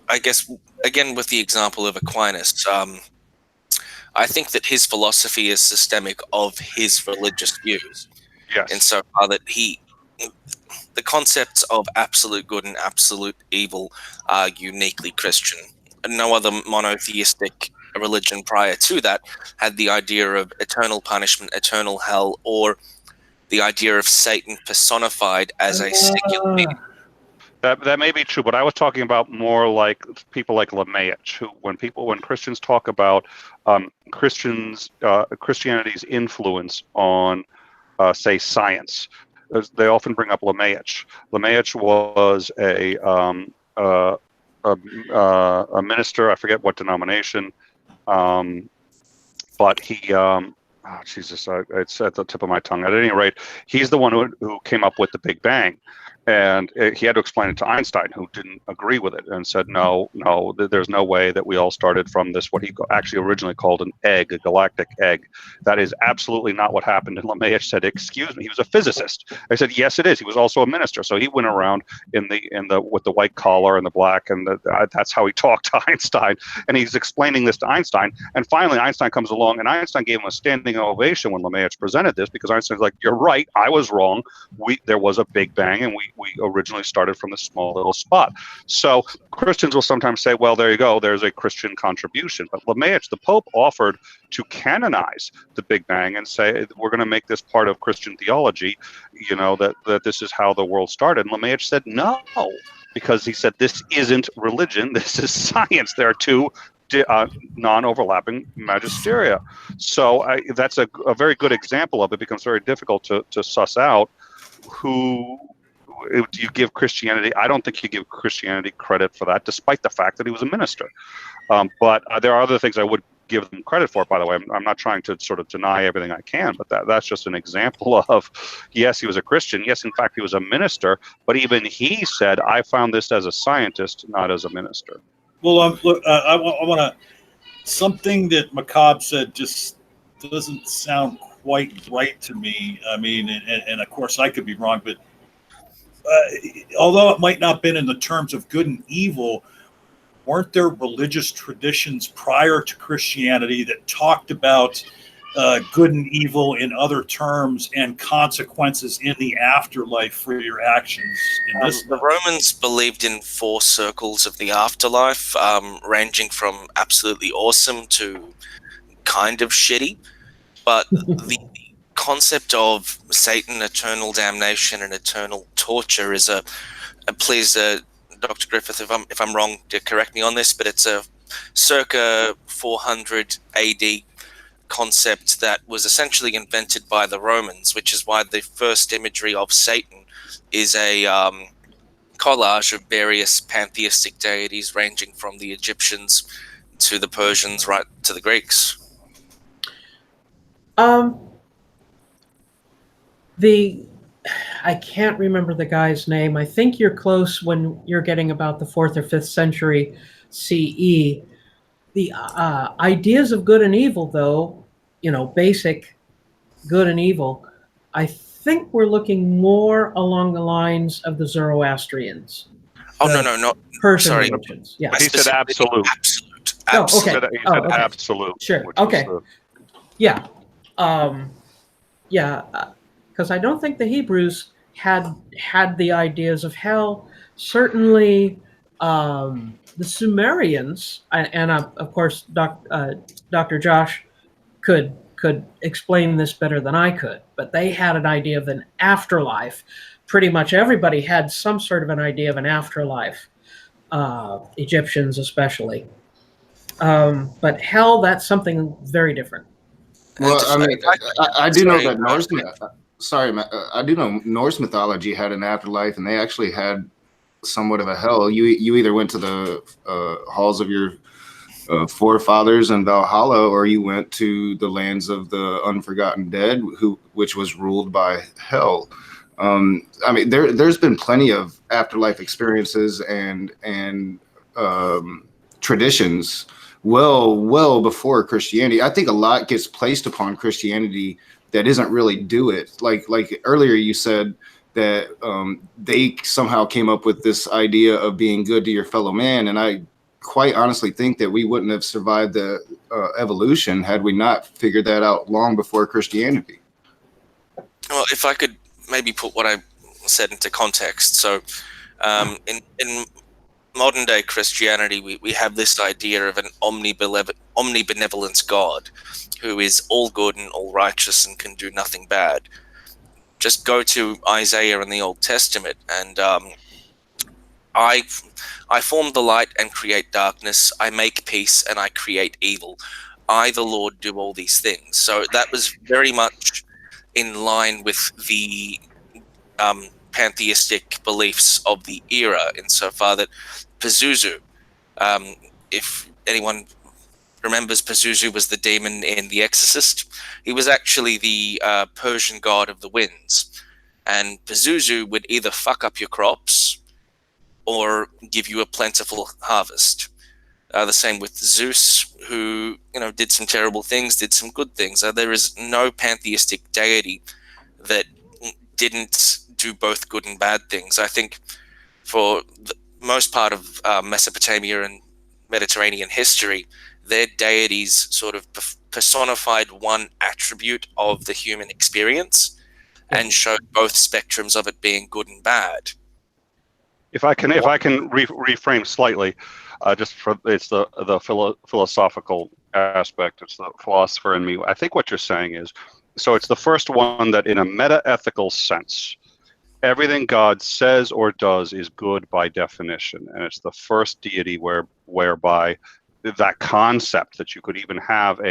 I guess, again, with the example of Aquinas, I think that his philosophy is systemic of his religious views. Yes. Insofar that the concepts of absolute good and absolute evil are uniquely Christian. No other monotheistic religion prior to that had the idea of eternal punishment, eternal hell, or the idea of Satan personified as a singular being. That may be true, but I was talking about more like people like LeMaitre, who when Christians talk about Christianity's influence on, say, science, they often bring up LeMaitre. LeMaitre was a minister. I forget what denomination, but he. Jesus, it's at the tip of my tongue. At any rate, he's the one who came up with the Big Bang. And he had to explain it to Einstein, who didn't agree with it and said, no, there's no way that we all started from this, what he actually originally called an egg, a galactic egg. That is absolutely not what happened. And LeMaitre said, excuse me, he was a physicist. I said, yes, it is. He was also a minister. So he went around with the white collar and the black, and that's how he talked to Einstein. And he's explaining this to Einstein. And finally, Einstein comes along, and Einstein gave him a standing ovation when LeMaitre presented this, because Einstein's like, you're right, I was wrong. There was a Big Bang, and we originally started from this small little spot. So Christians will sometimes say, well, there you go, there's a Christian contribution. But LeMaitre, the Pope, offered to canonize the Big Bang and say, we're going to make this part of Christian theology, that this is how the world started. And LeMaitre said no, because he said, this isn't religion, this is science. There are two non-overlapping magisteria. So that's a very good example of it. Becomes very difficult to suss out who do you give Christianity. I don't think you give Christianity credit for that, despite the fact that he was a minister. But there are other things I would give them credit for, by the way. I'm not trying to sort of deny everything I can, but that's just an example of, yes, he was a Christian. Yes, in fact, he was a minister. But even he said, I found this as a scientist, not as a minister. Well, look, I want to, something that Macabre said just doesn't sound quite right to me. I mean, and of course I could be wrong, but although it might not have been in the terms of good and evil, weren't there religious traditions prior to Christianity that talked about good and evil in other terms and consequences in the afterlife for your actions in this The Romans believed in 4 circles of the afterlife, ranging from absolutely awesome to kind of shitty. But the concept of Satan, eternal damnation, and eternal torture is please, Dr. Griffith, if I'm wrong, to correct me on this, but it's a circa 400 AD concept that was essentially invented by the Romans, which is why the first imagery of Satan is a collage of various pantheistic deities ranging from the Egyptians to the Persians right to the Greeks. I can't remember the guy's name. I think you're close when you're getting about the 4th or 5th century CE. The ideas of good and evil, though, basic good and evil, I think we're looking more along the lines of the Zoroastrians. Oh, no, not Persian sorry. religions. Yeah. He said absolute. Absolute. Oh, Absolute. okay. He said okay. absolute. Sure. which is Okay. Yeah. Because I don't think the Hebrews had the ideas of hell. Certainly, the Sumerians, and of course, Dr. Josh could explain this better than I could, but they had an idea of an afterlife. Pretty much everybody had some sort of an idea of an afterlife, Egyptians especially. But hell, that's something very different. Well, I mean, I do know that Norse. Sorry. I do know Norse mythology had an afterlife, and they actually had somewhat of a hell. You either went to the halls of your forefathers in Valhalla, or you went to the lands of the unforgotten dead, which was ruled by hell. I mean, there's been plenty of afterlife experiences and traditions well before Christianity. I think a lot gets placed upon Christianity that isn't really do it. Like earlier you said that they somehow came up with this idea of being good to your fellow man, and I quite honestly think that we wouldn't have survived the evolution had we not figured that out long before Christianity. Well, if I could maybe put what I said into context. So in modern day Christianity, we have this idea of an omnibenevolent God who is all good and all righteous and can do nothing bad. Just go to Isaiah in the Old Testament, and I form the light and create darkness. I make peace and I create evil. I, the Lord, do all these things. So that was very much in line with the pantheistic beliefs of the era, insofar that Pazuzu, if anyone remembers, Pazuzu was the demon in The Exorcist. He was actually the Persian god of the winds. And Pazuzu would either fuck up your crops or give you a plentiful harvest. The same with Zeus, who did some terrible things, did some good things. There is no pantheistic deity that didn't do both good and bad things. I think for the most part of Mesopotamia and Mediterranean history, their deities sort of personified one attribute of the human experience and showed both spectrums of it being good and bad. If I can reframe slightly, just for it's the philosophical aspect. It's the philosopher in me. I think what you're saying is, so it's the first one that in a meta-ethical sense, everything God says or does is good by definition, and it's the first deity whereby that concept that you could even have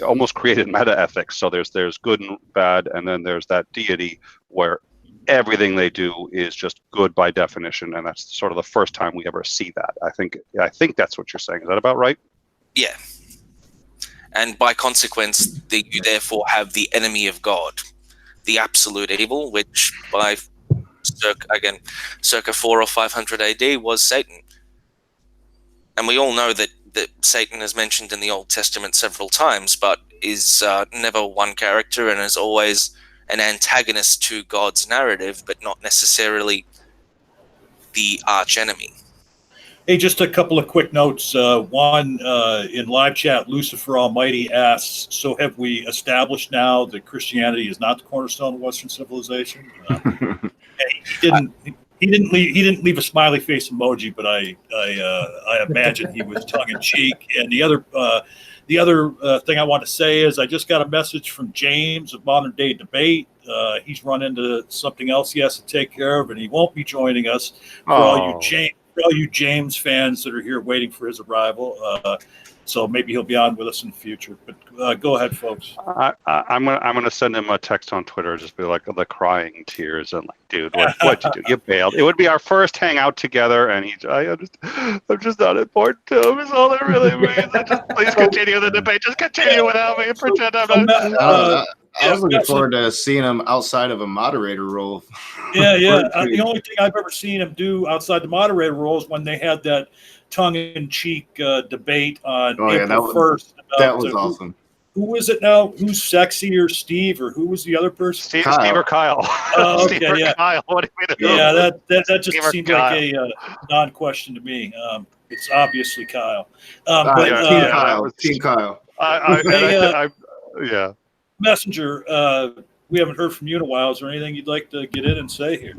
almost created meta ethics. So there's good and bad, and then there's that deity where everything they do is just good by definition, and that's sort of the first time we ever see that. I think that's what you're saying. Is that about right? Yeah. And by consequence, you therefore have the enemy of God, the absolute evil, which by circa 400 or 500 AD was Satan. And we all know that Satan is mentioned in the Old Testament several times, but is never one character and is always an antagonist to God's narrative, but not necessarily the arch enemy. Hey, just a couple of quick notes. One, in live chat, Lucifer Almighty asks, so have we established now that Christianity is not the cornerstone of Western civilization? He didn't leave a smiley face emoji, but I imagine he was tongue in cheek. And the other thing I want to say is I just got a message from James of Modern Day Debate. He's run into something else he has to take care of, and he won't be joining us. For all you James fans that are here waiting for his arrival. So maybe he'll be on with us in the future. But go ahead, folks. I'm gonna send him a text on Twitter, just be like the crying tears and like, dude, what'd you do? You bailed. It would be our first hangout together, and I'm just not important to him. Is all that really means. Please continue the debate. Just continue without me. Pretend I'm not. I was looking forward to seeing him outside of a moderator role. Yeah. The only thing I've ever seen him do outside the moderator role is when they had that tongue-in-cheek debate on April 1st. That was awesome. Who is it now? Who's sexier, Steve, or who was the other person? Steve or Kyle? Oh, okay, Steve yeah. Kyle. What do you mean? Yeah, that just Steve seemed like a non-question to me. It's obviously Kyle. Team Kyle. Yeah. Messenger, we haven't heard from you in a while. Is there anything you'd like to get in and say here?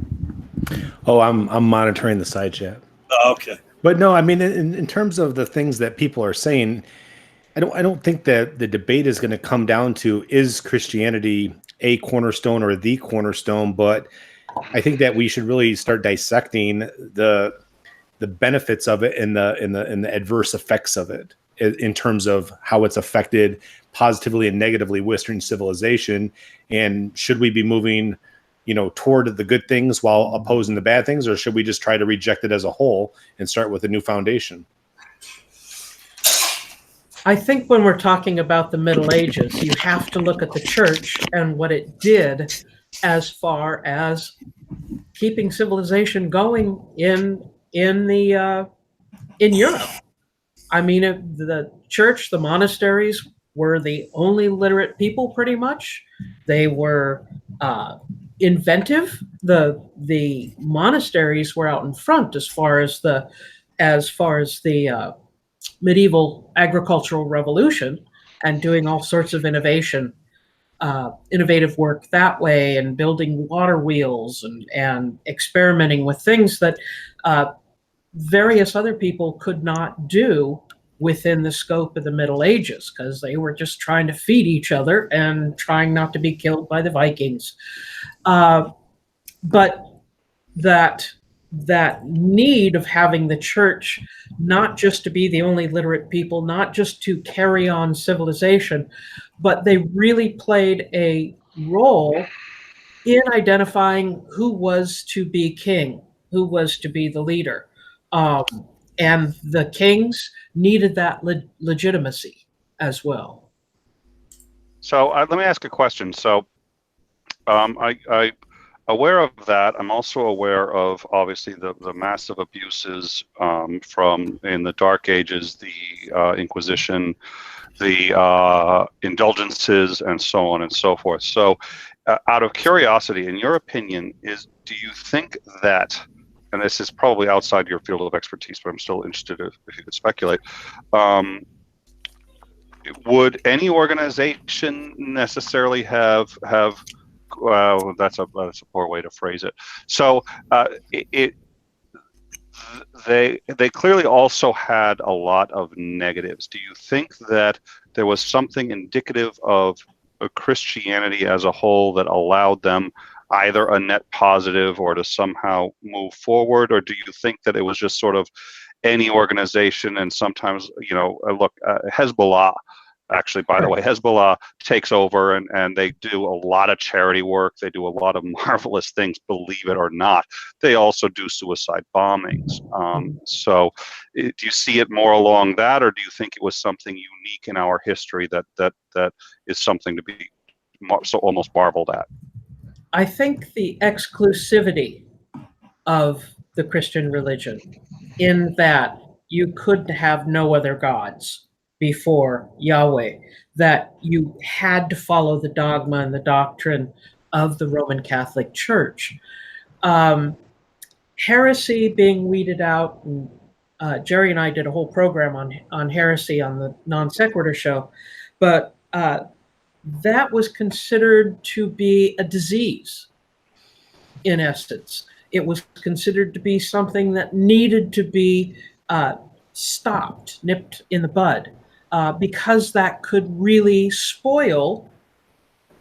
Oh, I'm monitoring the side chat. Okay. But no, I mean, in terms of the things that people are saying, I don't think that the debate is going to come down to is Christianity a cornerstone or the cornerstone, but I think that we should really start dissecting the benefits of it and the adverse effects of it in terms of how it's affected positively and negatively Western civilization, and should we be moving toward the good things while opposing the bad things, or should we just try to reject it as a whole and start with a new foundation? I think when we're talking about the Middle Ages, you have to look at the church and what it did as far as keeping civilization going in Europe. I mean, the church, the monasteries were the only literate people, pretty much. They were inventive. The monasteries were out in front as far as the medieval agricultural revolution, and doing all sorts of innovative work that way, and building water wheels and experimenting with things that various other people could not do within the scope of the Middle Ages, because they were just trying to feed each other and trying not to be killed by the Vikings. But that need of having the church not just to be the only literate people, not just to carry on civilization, but they really played a role in identifying who was to be king, who was to be the leader. And the kings needed that legitimacy as well. So let me ask a question. So I aware of that. I'm also aware of obviously the massive abuses from in the Dark Ages, the Inquisition, the indulgences, and so on and so forth. So out of curiosity, in your opinion, do you think that, and this is probably outside your field of expertise, but I'm still interested if you could speculate, would any organization necessarily have well, that's a poor way to phrase it. So they clearly also had a lot of negatives. Do you think that there was something indicative of Christianity as a whole that allowed them either a net positive or to somehow move forward, or do you think that it was just sort of any organization? And sometimes, Hezbollah, actually, by the way, Hezbollah takes over and they do a lot of charity work. They do a lot of marvelous things, believe it or not. They also do suicide bombings. So do you see it more along that, or do you think it was something unique in our history that is something to be so almost marveled at? I think the exclusivity of the Christian religion, in that you could have no other gods before Yahweh, that you had to follow the dogma and the doctrine of the Roman Catholic Church. Heresy being weeded out, and Jerry and I did a whole program on heresy on the Non Sequitur show, but that was considered to be a disease, in essence. It was considered to be something that needed to be stopped, nipped in the bud, because that could really spoil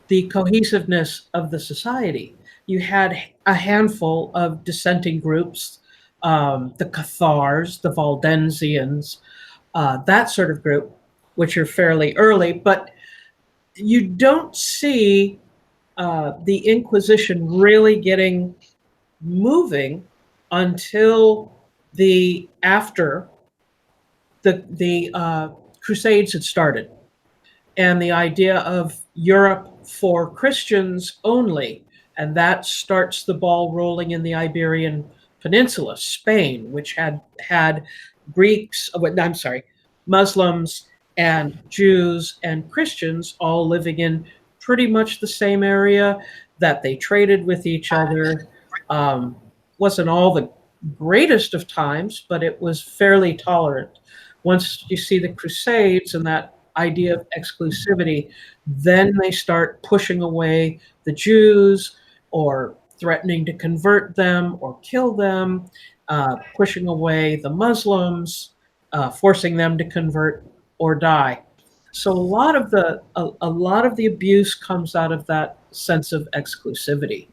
the cohesiveness of the society. You had a handful of dissenting groups, the Cathars, the Waldensians, that sort of group, which are fairly early, but you don't see the Inquisition really getting moving until after the Crusades had started, and the idea of Europe for Christians only, and that starts the ball rolling in the Iberian Peninsula, Spain, which had Muslims and Jews and Christians all living in pretty much the same area, that they traded with each other. Wasn't all the greatest of times, but it was fairly tolerant. Once you see the Crusades and that idea of exclusivity, then they start pushing away the Jews or threatening to convert them or kill them, pushing away the Muslims, forcing them to convert or die. So a lot of the abuse comes out of that sense of exclusivity.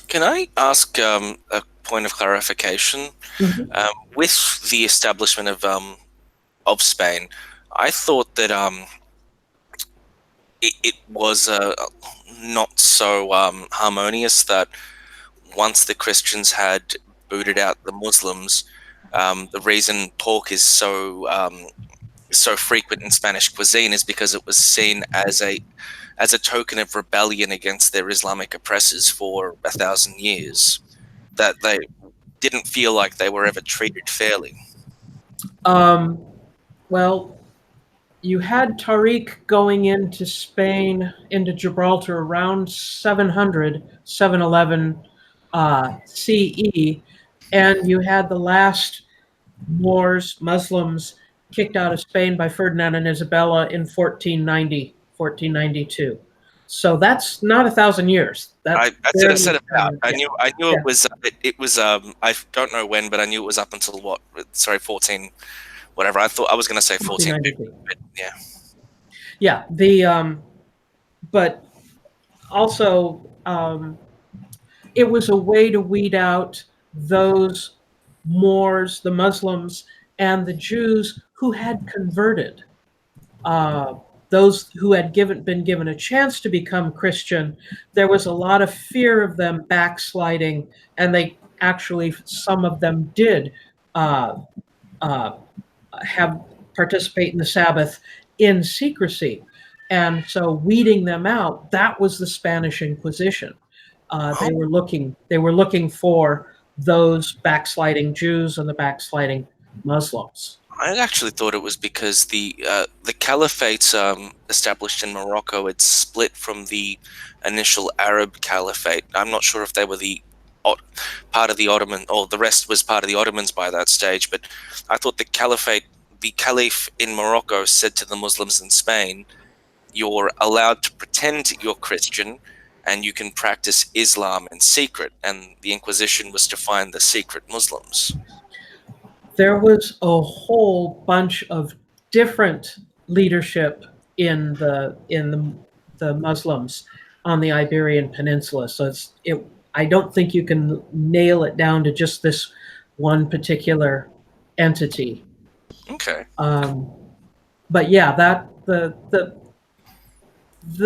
Can I ask a point of clarification? Mm-hmm. With the establishment of Spain, I thought that it was not so harmonious, that once the Christians had booted out the Muslims, the reason pork is so frequent in Spanish cuisine is because it was seen as a token of rebellion against their Islamic oppressors for 1,000 years, that they didn't feel like they were ever treated fairly. Well, you had Tariq going into Spain, into Gibraltar around 711 CE, and you had the last Moors, Muslims, kicked out of Spain by Ferdinand and Isabella in 1492. So that's not 1,000 years. That's what I said about. I Yeah. knew it was. It was. I don't know when, but I knew it was up until 14, whatever. I thought I was going to say 14. But yeah. Yeah. But also, it was a way to weed out those Moors, the Muslims, and the Jews who had converted. Those who had been given a chance to become Christian, there was a lot of fear of them backsliding, and some of them did participate in the Sabbath in secrecy. And so weeding them out, that was the Spanish Inquisition. They were looking for those backsliding Jews and the backsliding Muslims. I actually thought it was because the caliphate established in Morocco had split from the initial Arab caliphate. I'm not sure if they were part of the Ottoman, or the rest was part of the Ottomans by that stage, but I thought the caliph in Morocco said to the Muslims in Spain, you're allowed to pretend you're Christian and you can practice Islam in secret, and the Inquisition was to find the secret Muslims. There was a whole bunch of different leadership in the Muslims on the Iberian Peninsula. So I don't think you can nail it down to just this one particular entity. Okay. But yeah, the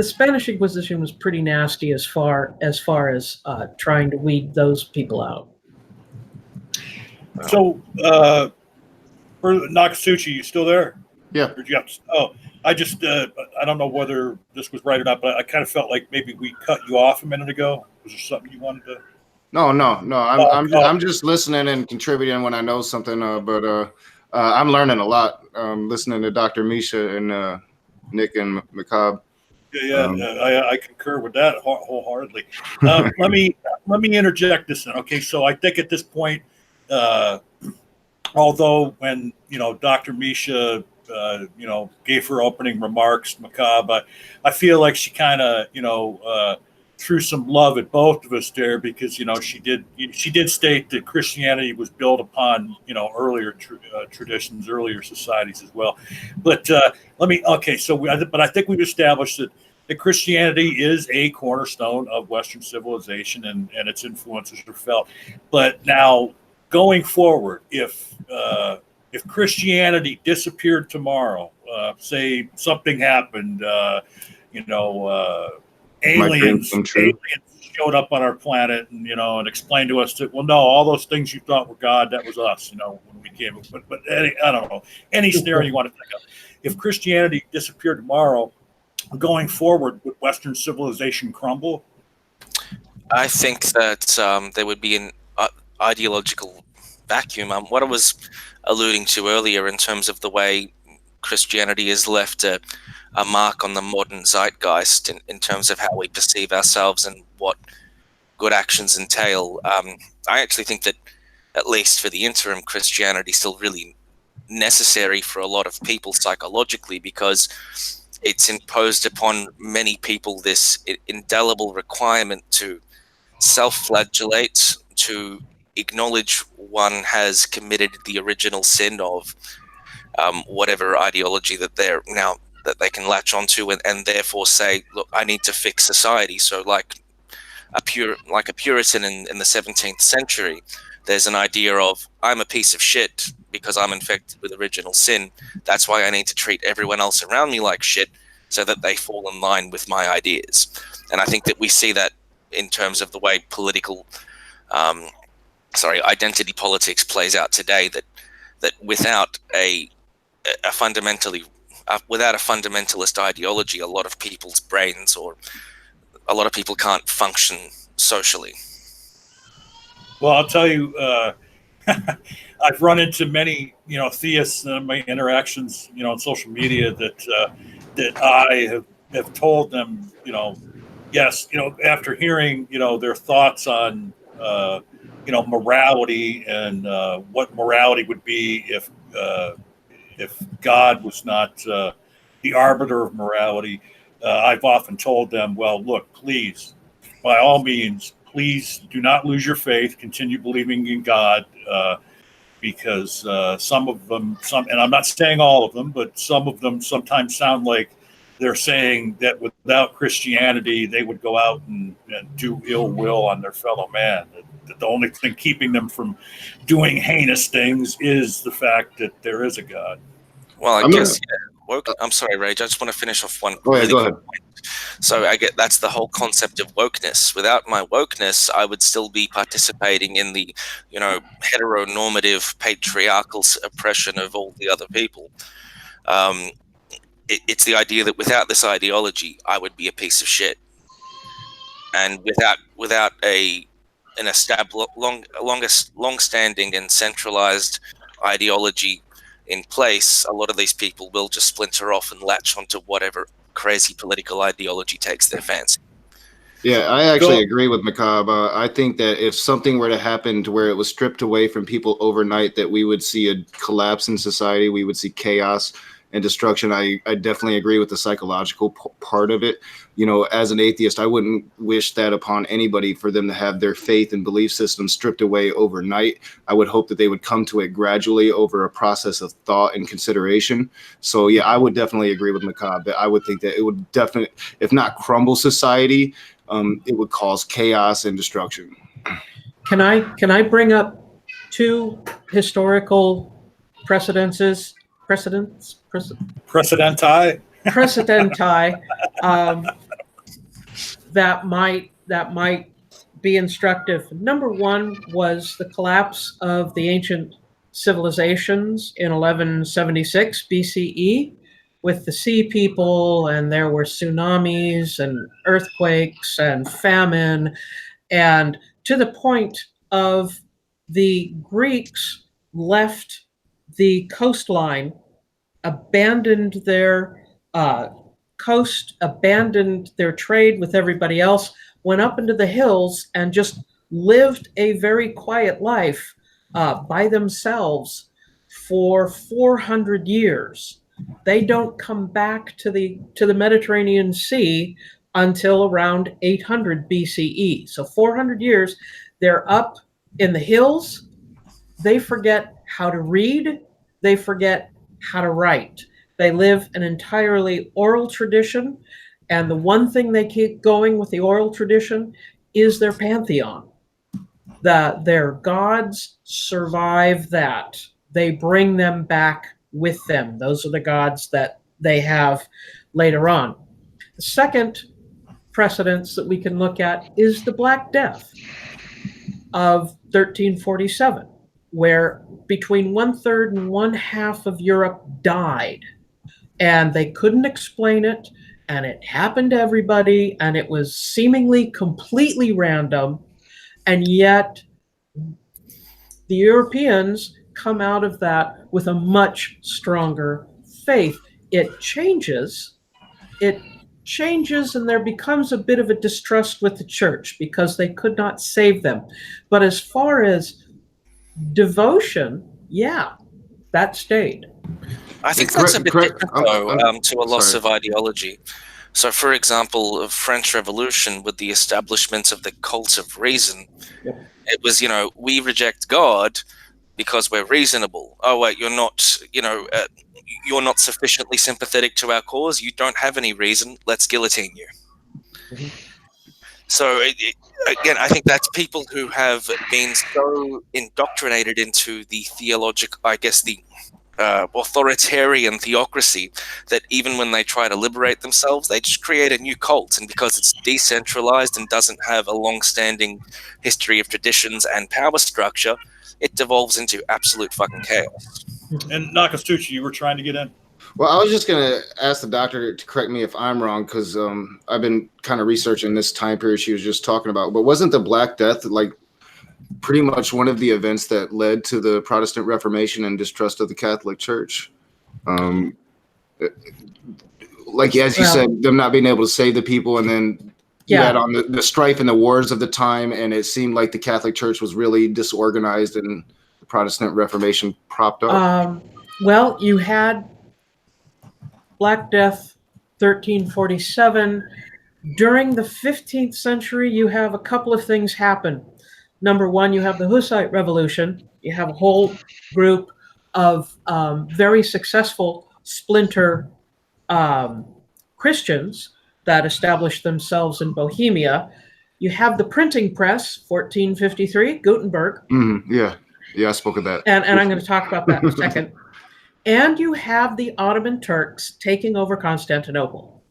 Spanish Inquisition was pretty nasty as far as trying to weed those people out. So, for Nakasuchi, you still there? Yeah. I just, I don't know whether this was right or not, but I kind of felt like maybe we cut you off a minute ago. Was there something you wanted to? No. I'm just listening and contributing when I know something. But I'm learning a lot listening to Dr. Misha and Nick and Macabre. I concur with that wholeheartedly. Let me interject this. Okay, so I think at this point, although when Dr. Misha gave her opening remarks, Macabre, I feel like she kind of threw some love at both of us there, because she did state that Christianity was built upon earlier traditions, earlier societies as well. But but I think we've established that Christianity is a cornerstone of Western civilization, and its influences are felt. But now, going forward, if Christianity disappeared tomorrow, say something happened, aliens showed up on our planet and explained to us that, well, no, all those things you thought were God, that was us, when we came. But I don't know, any scenario you want to think of. If Christianity disappeared tomorrow, going forward, would Western civilization crumble? I think that there would be an ideological vacuum. What I was alluding to earlier in terms of the way Christianity has left a mark on the modern zeitgeist in terms of how we perceive ourselves and what good actions entail. I actually think that, at least for the interim, Christianity is still really necessary for a lot of people psychologically, because it's imposed upon many people this indelible requirement to self-flagellate, to acknowledge one has committed the original sin of whatever ideology that they can latch onto, and therefore say, look, I need to fix society. So like a Puritan in the 17th century, there's an idea of, I'm a piece of shit because I'm infected with original sin. That's why I need to treat everyone else around me like shit so that they fall in line with my ideas. And I think that we see that in terms of the way identity politics plays out today, that without a fundamentalist ideology, a lot of people's brains, or a lot of people, can't function socially. Well, I'll tell you, I've run into many, theists in my interactions, on social media, that I have told them, yes, after hearing, their thoughts on, morality and what morality would be if God was not the arbiter of morality. I've often told them, well, look, please, by all means, please do not lose your faith. Continue believing in God, because some of them, and I'm not saying all of them, but some of them sometimes sound like they're saying that without Christianity, they would go out and do ill will on their fellow man. That the only thing keeping them from doing heinous things is the fact that there is a God. Well, I'm sorry, Rage. I just want to finish off one. Go ahead. Point. So I get that's the whole concept of wokeness. Without my wokeness, I would still be participating in the, heteronormative patriarchal oppression of all the other people. It's the idea that without this ideology, I would be a piece of shit, and without an established, long-standing and centralized ideology in place, a lot of these people will just splinter off and latch onto whatever crazy political ideology takes their fancy. Yeah, I actually agree with Macabre. I think that if something were to happen to where it was stripped away from people overnight, that we would see a collapse in society. We would see chaos and destruction. I definitely agree with the psychological part of it. As an atheist, I wouldn't wish that upon anybody, for them to have their faith and belief system stripped away overnight. I would hope that they would come to it gradually over a process of thought and consideration. So yeah, I would definitely agree with Macabre. I would think that it would definitely, if not crumble society, it would cause chaos and destruction. Can I bring up two historical precedenti that might be instructive. Number one was the collapse of the ancient civilizations in 1176 BCE with the sea people, and there were tsunamis and earthquakes and famine, and to the point of the Greeks left the coastline, abandoned their coast, abandoned their trade with everybody else, went up into the hills and just lived a very quiet life by themselves for 400 years. They don't come back to the Mediterranean Sea until around 800 BCE. So 400 years, they're up in the hills. They forget how to read. They forget how to write. They live an entirely oral tradition. And the one thing they keep going with the oral tradition is their pantheon. Their gods survive that. They bring them back with them. Those are the gods that they have later on. The second precedence that we can look at is the Black Death of 1347, where between 1/3 and 1/2 of Europe died. And they couldn't explain it, and it happened to everybody, and it was seemingly completely random, and yet the Europeans come out of that with a much stronger faith. It changes, and there becomes a bit of a distrust with the church because they could not save them. But as far as devotion, yeah, that stayed. I think that's a bit different, though, to a loss of ideology. So, for example, the French Revolution with the establishment of the cult of reason, it was, we reject God because we're reasonable. Oh, wait, you're not, you're not sufficiently sympathetic to our cause. You don't have any reason. Let's guillotine you. Mm-hmm. So, again, I think that's people who have been so indoctrinated into the theological, I guess, the authoritarian theocracy that even when they try to liberate themselves, they just create a new cult. And because it's decentralized and doesn't have a long-standing history of traditions and power structure, it devolves into absolute fucking chaos. And Nakastucci, you were trying to get in? Well, I was just going to ask the doctor to correct me if I'm wrong, because I've been kind of researching this time period she was just talking about. But wasn't the Black Death like pretty much one of the events that led to the Protestant Reformation and distrust of the Catholic Church? Like, as you said, them not being able to save the people, and then you had on the strife and the wars of the time, and it seemed like the Catholic Church was really disorganized and the Protestant Reformation propped up. Well, you had Black Death, 1347. During the 15th century, you have a couple of things happen. Number one, you have the Hussite Revolution. You have a whole group of very successful splinter Christians that established themselves in Bohemia. You have the printing press, 1453, Gutenberg. Yeah, I spoke of that. And I'm going to talk about that in a second. And you have the Ottoman Turks taking over Constantinople.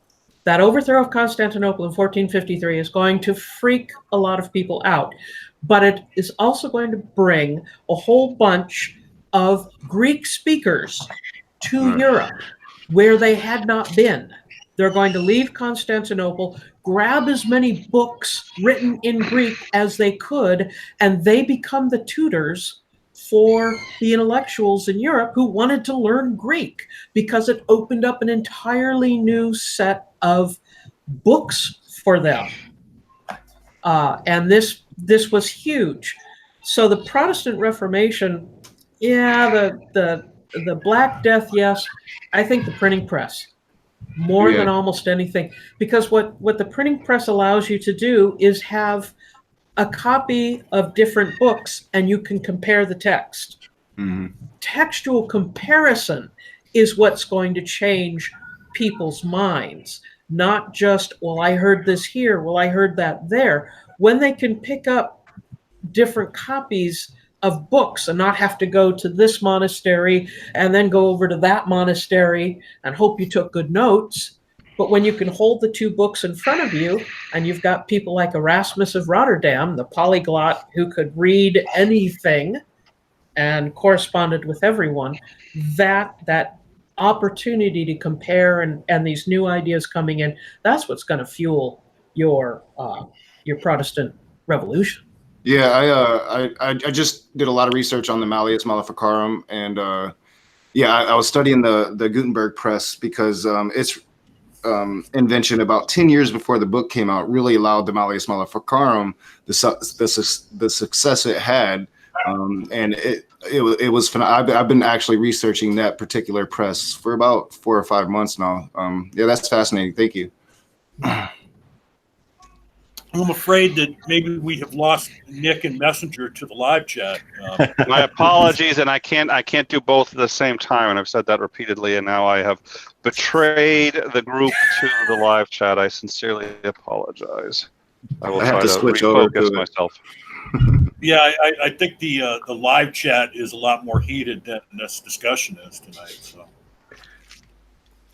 That overthrow of Constantinople in 1453 is going to freak a lot of people out. But it is also going to bring a whole bunch of Greek speakers to Europe where they had not been. They're going to leave Constantinople, grab as many books written in Greek as they could, and they become the tutors for the intellectuals in Europe who wanted to learn Greek because it opened up an entirely new set of books for them. And this was huge. So the Protestant Reformation, the Black Death, yes. I think the printing press, more than almost anything, because what the printing press allows you to do is have a copy of different books and you can compare the text. Mm-hmm. Textual comparison is what's going to change people's minds, not just, well, I heard this here, well, I heard that there. When they can pick up different copies of books and not have to go to this monastery and then go over to that monastery and hope you took good notes. But when you can hold the two books in front of you and you've got people like Erasmus of Rotterdam, the polyglot who could read anything and corresponded with everyone, that opportunity to compare and these new ideas coming in, that's what's going to fuel your Protestant revolution. Yeah, I just did a lot of research on the Malleus Maleficarum, and I was studying the Gutenberg press because it's invention about 10 years before the book came out really allowed the Malleus Maleficarum the success it had. And it was fun. I've been actually researching that particular press for about 4 or 5 months now. Yeah, that's fascinating. Thank you. I'm afraid that maybe we have lost Nick and Messenger to the live chat. My apologies, and I can't do both at the same time, and I've said that repeatedly, and now I have betrayed the group to the live chat. I sincerely apologize. I will try to switch over refocus to myself. Yeah, I think the live chat is a lot more heated than this discussion is tonight. So.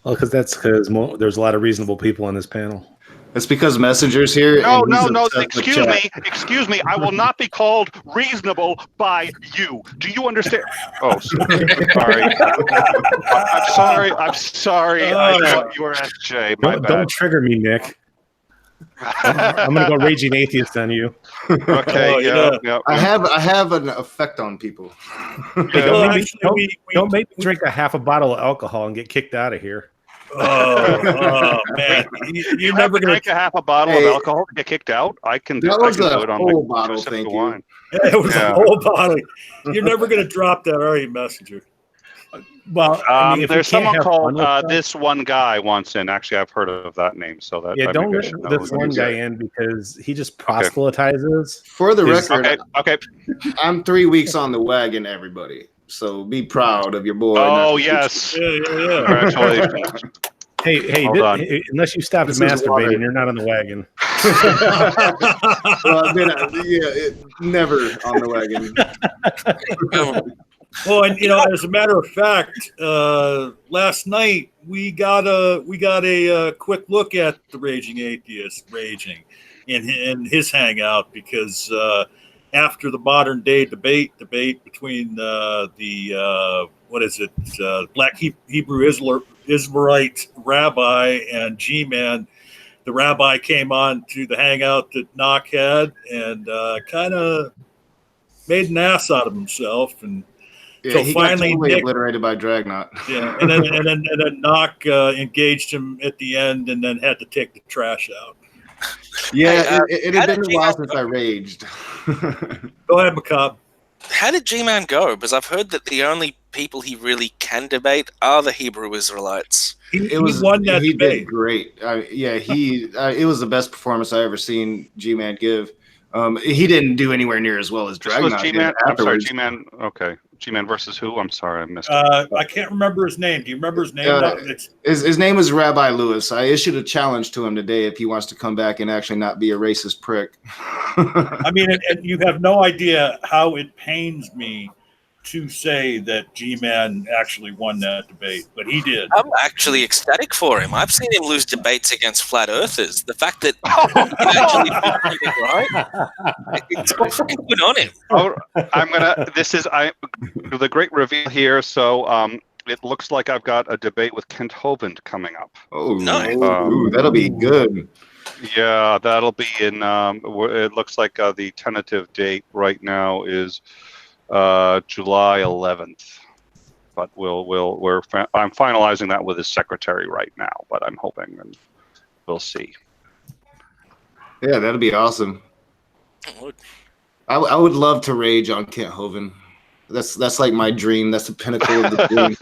Well, because there's a lot of reasonable people on this panel. It's because Messenger's here. No, and he's no, obsessed with excuse me. I will not be called reasonable by you. Do you understand? Oh, sorry. I'm sorry. I thought you were SJ. My bad. Don't trigger me, Nick. I'm gonna go Raging Atheist on you. Okay. Yeah. I have an effect on people. Don't make me drink a half a bottle of alcohol and get kicked out of here. Oh man! You're never gonna drink a half a bottle of alcohol to get kicked out. I can do it on whole bottle. Thank you. Wine. Yeah, it was a whole bottle. You're never gonna drop that, are you, Messenger? Well, there's someone called This One Guy wants in. Actually, I've heard of that name. So that don't let this one guy in because he just proselytizes. For the record, okay. I'm 3 weeks on the wagon, everybody. So be proud of your boy. Oh yes! Yeah. Congratulations. Hey, unless you stopped masturbating, you're not on the wagon. Well, I've been, never on the wagon. Well, and as a matter of fact, last night we got a quick look at the Raging Atheist raging in his hangout because after the modern day debate between Black Hebrew Israelite rabbi and G-Man, the rabbi came on to the hangout that Knock had and kind of made an ass out of himself, and yeah, so he finally got totally Nick, obliterated by Dragnot. Yeah, and then Knock engaged him at the end, and then had to take the trash out. Yeah, it had been a while since I raged. Go ahead, Macabre. How did G-Man go? Because I've heard that the only people he really can debate are the Hebrew Israelites. He won that he debate. Did great. It was the best performance I ever seen G-Man give. He didn't do anywhere near as well as Dragnot did afterwards. I'm sorry, G-Man. Okay, G-Man versus who? I'm sorry, I missed it. I can't remember his name. Do you remember his name? His name is Rabbi Lewis. I issued a challenge to him today if he wants to come back and actually not be a racist prick. I mean, and you have no idea how it pains me to say that G-Man actually won that debate, but he did. I'm actually ecstatic for him. I've seen him lose debates against flat earthers. The fact that he actually did something right, it's fucking good on him. Oh, the great reveal here. So it looks like I've got a debate with Kent Hovind coming up. Oh, nice. That'll be good. Yeah, that'll be in. It looks like the tentative date right now is July 11th, but I'm finalizing that with his secretary right now, but I'm hoping, and we'll see. Yeah, that'd be awesome. I would love to rage on Kent Hovind. That's like my dream. That's the pinnacle of the dream.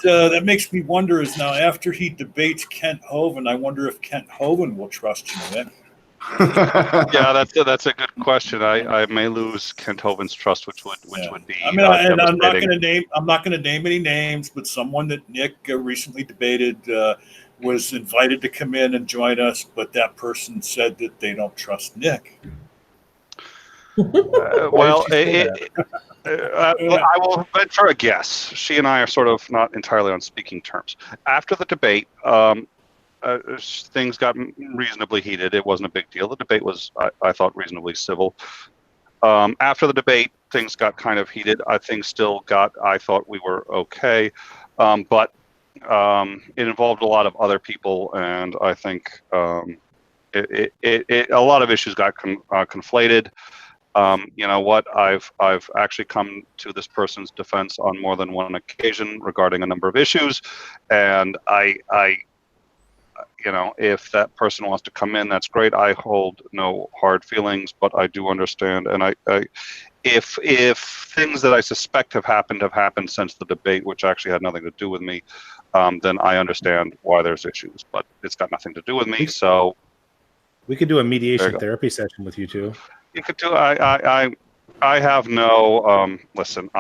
That makes me wonder is now after he debates Kent Hovind, I wonder if Kent Hovind will trust him then. Yeah, that's a good question. I may lose Kent Hovind's trust, which would be. I mean, and I'm not going to name any names, but someone that Nick recently debated was invited to come in and join us, but that person said that they don't trust Nick. Well, I will venture a guess. She and I are sort of not entirely on speaking terms. After the debate, things got reasonably heated. It wasn't a big deal. The debate was, I thought, reasonably civil. After the debate, things got kind of heated. I thought we were okay. But it involved a lot of other people, and I think a lot of issues got conflated. You know what? I've actually come to this person's defense on more than one occasion regarding a number of issues, and I you know, if that person wants to come in, that's great. I hold no hard feelings, but I do understand, and if things that I suspect have happened since the debate, which actually had nothing to do with me, then I understand why there's issues, but it's got nothing to do with me. So we could do a mediation therapy session with you two. You could do. I have no. Listen,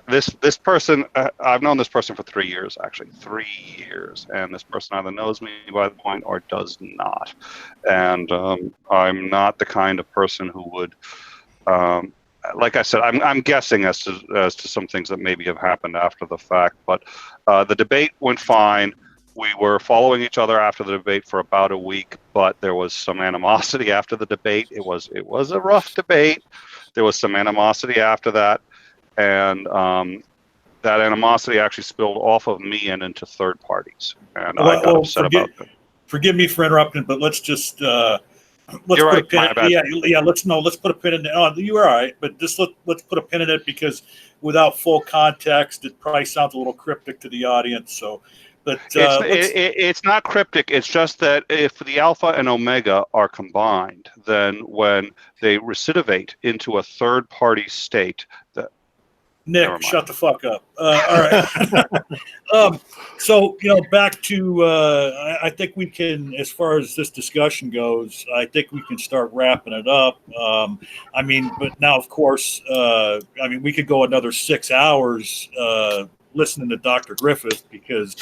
this person. I've known this person for 3 years, actually 3 years, and this person either knows me by the point or does not. And I'm not the kind of person who would. Like I said, I'm guessing as to some things that maybe have happened after the fact, but the debate went fine. We were following each other after the debate for about a week, but there was some animosity after the debate. It was a rough debate. There was some animosity after that, and that animosity actually spilled off of me and into third parties. And I got upset about that. Forgive me for interrupting, but let's just let's You're put right, a pin. Yeah. Let's put a pin in it. Oh, you're all right, but just let's put a pin in it, because without full context, it probably sounds a little cryptic to the audience. So. But, it's not cryptic. It's just that if the alpha and omega are combined, then when they recidivate into a third-party state, that Nick, shut the fuck up. All right. So back to I think we can, as far as this discussion goes, I think we can start wrapping it up. I mean, but now of course, I mean, we could go another 6 hours. Listening to Dr. Griffith, because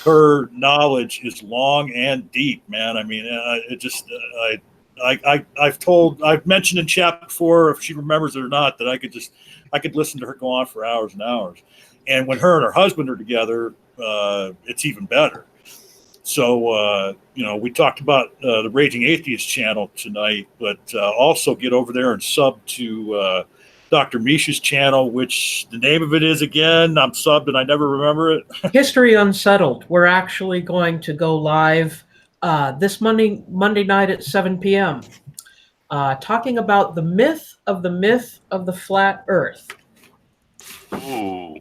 her knowledge is long and deep, man. I mean, it just I've mentioned in chat before, if she remembers it or not, that I could listen to her go on for hours and hours. And when her and her husband are together, it's even better. So we talked about the Raging Atheist channel tonight, but also get over there and sub to Dr. Misha's channel, which the name of it is, again, I'm subbed and I never remember it. History Unsettled. We're actually going to go live this Monday night at 7 p.m. Talking about the myth of the flat Earth. Ooh.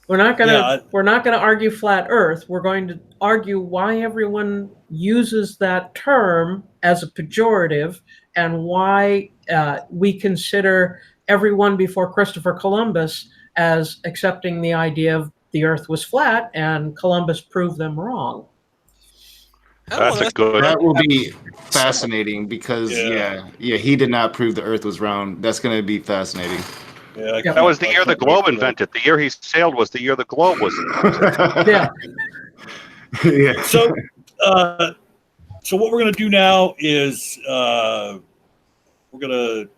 We're not gonna argue flat Earth. We're going to argue why everyone uses that term as a pejorative, and why we consider everyone before Christopher Columbus as accepting the idea of the Earth was flat, and Columbus proved them wrong. That will be fascinating, because he did not prove the Earth was round. That's going to be fascinating. Yeah, that was the year the globe invented. The year he sailed was the year the globe was invented. Yeah. Yeah. So what we're going to do now is we're going to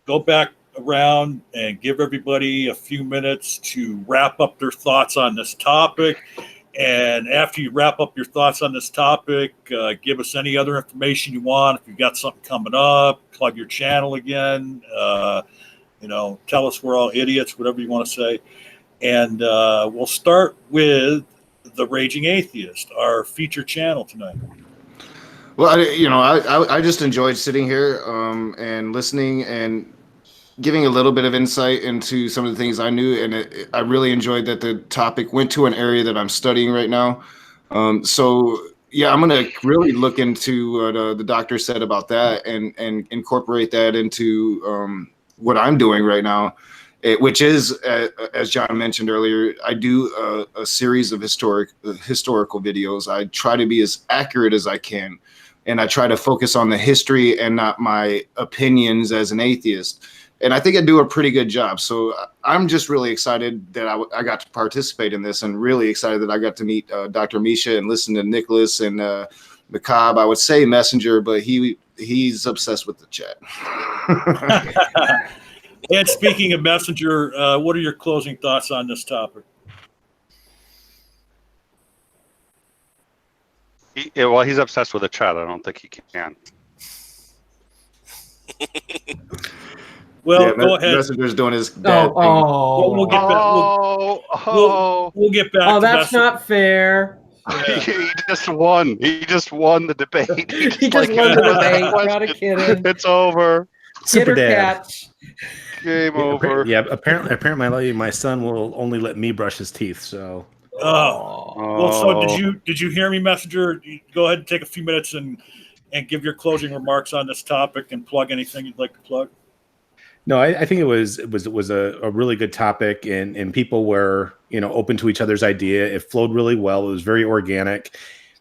go back around and give everybody a few minutes to wrap up their thoughts on this topic. And after you wrap up your thoughts on this topic, give us any other information you want. If you've got something coming up, plug your channel again. Tell us we're all idiots, whatever you want to say. And we'll start with the Raging Atheist, our feature channel tonight. Well, I just enjoyed sitting here and listening and giving a little bit of insight into some of the things I knew, and I really enjoyed that the topic went to an area that I'm studying right now. So yeah, I'm gonna really look into what the doctor said about that and incorporate that into what I'm doing right now, which is, as John mentioned earlier, I do a series of historical videos. I try to be as accurate as I can, and I try to focus on the history and not my opinions as an atheist. And I think I do a pretty good job. So I'm just really excited that I got to participate in this, and really excited that I got to meet Dr. Misha and listen to Nicholas and Macabre. I would say Messenger, but he's obsessed with the chat. And speaking of Messenger, what are your closing thoughts on this topic? He's obsessed with the chat. I don't think he can. Well, yeah, go ahead. Messenger's doing his dad thing. We'll get back. We'll get back. Oh, to that's not fair. He just won. He just won the debate. He just won the debate. Not a kidding. It's over. Super Kitter dad. cats. Game over. Yeah, apparently my son will only let me brush his teeth. So. Well, so did you hear me, Messenger? Go ahead and take a few minutes and give your closing remarks on this topic and plug anything you'd like to plug. No, I think it was a really good topic, and people were open to each other's idea. It flowed really well. It was very organic.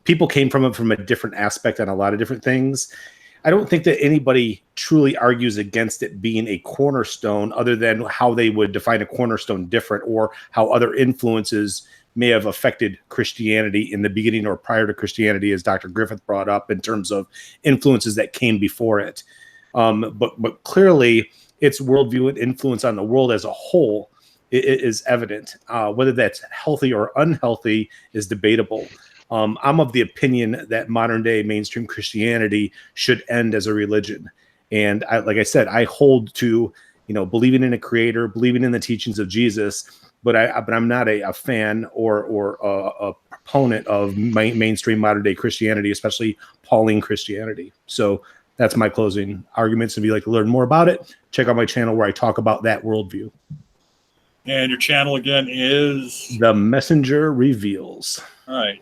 People came from it from a different aspect on a lot of different things. I don't think that anybody truly argues against it being a cornerstone, other than how they would define a cornerstone different, or how other influences may have affected Christianity in the beginning or prior to Christianity, as Dr. Griffith brought up, in terms of influences that came before it. But clearly, its worldview and influence on the world as a whole is evident. Whether that's healthy or unhealthy is debatable. I'm of the opinion that modern day mainstream Christianity should end as a religion. And like I said, I hold to, believing in a creator, believing in the teachings of Jesus, but I'm not a fan or a proponent of mainstream modern day Christianity, especially Pauline Christianity. So that's my closing arguments. If you'd like to learn more about it, check out my channel where I talk about that worldview. And your channel again is? The Messenger Reveals. All right.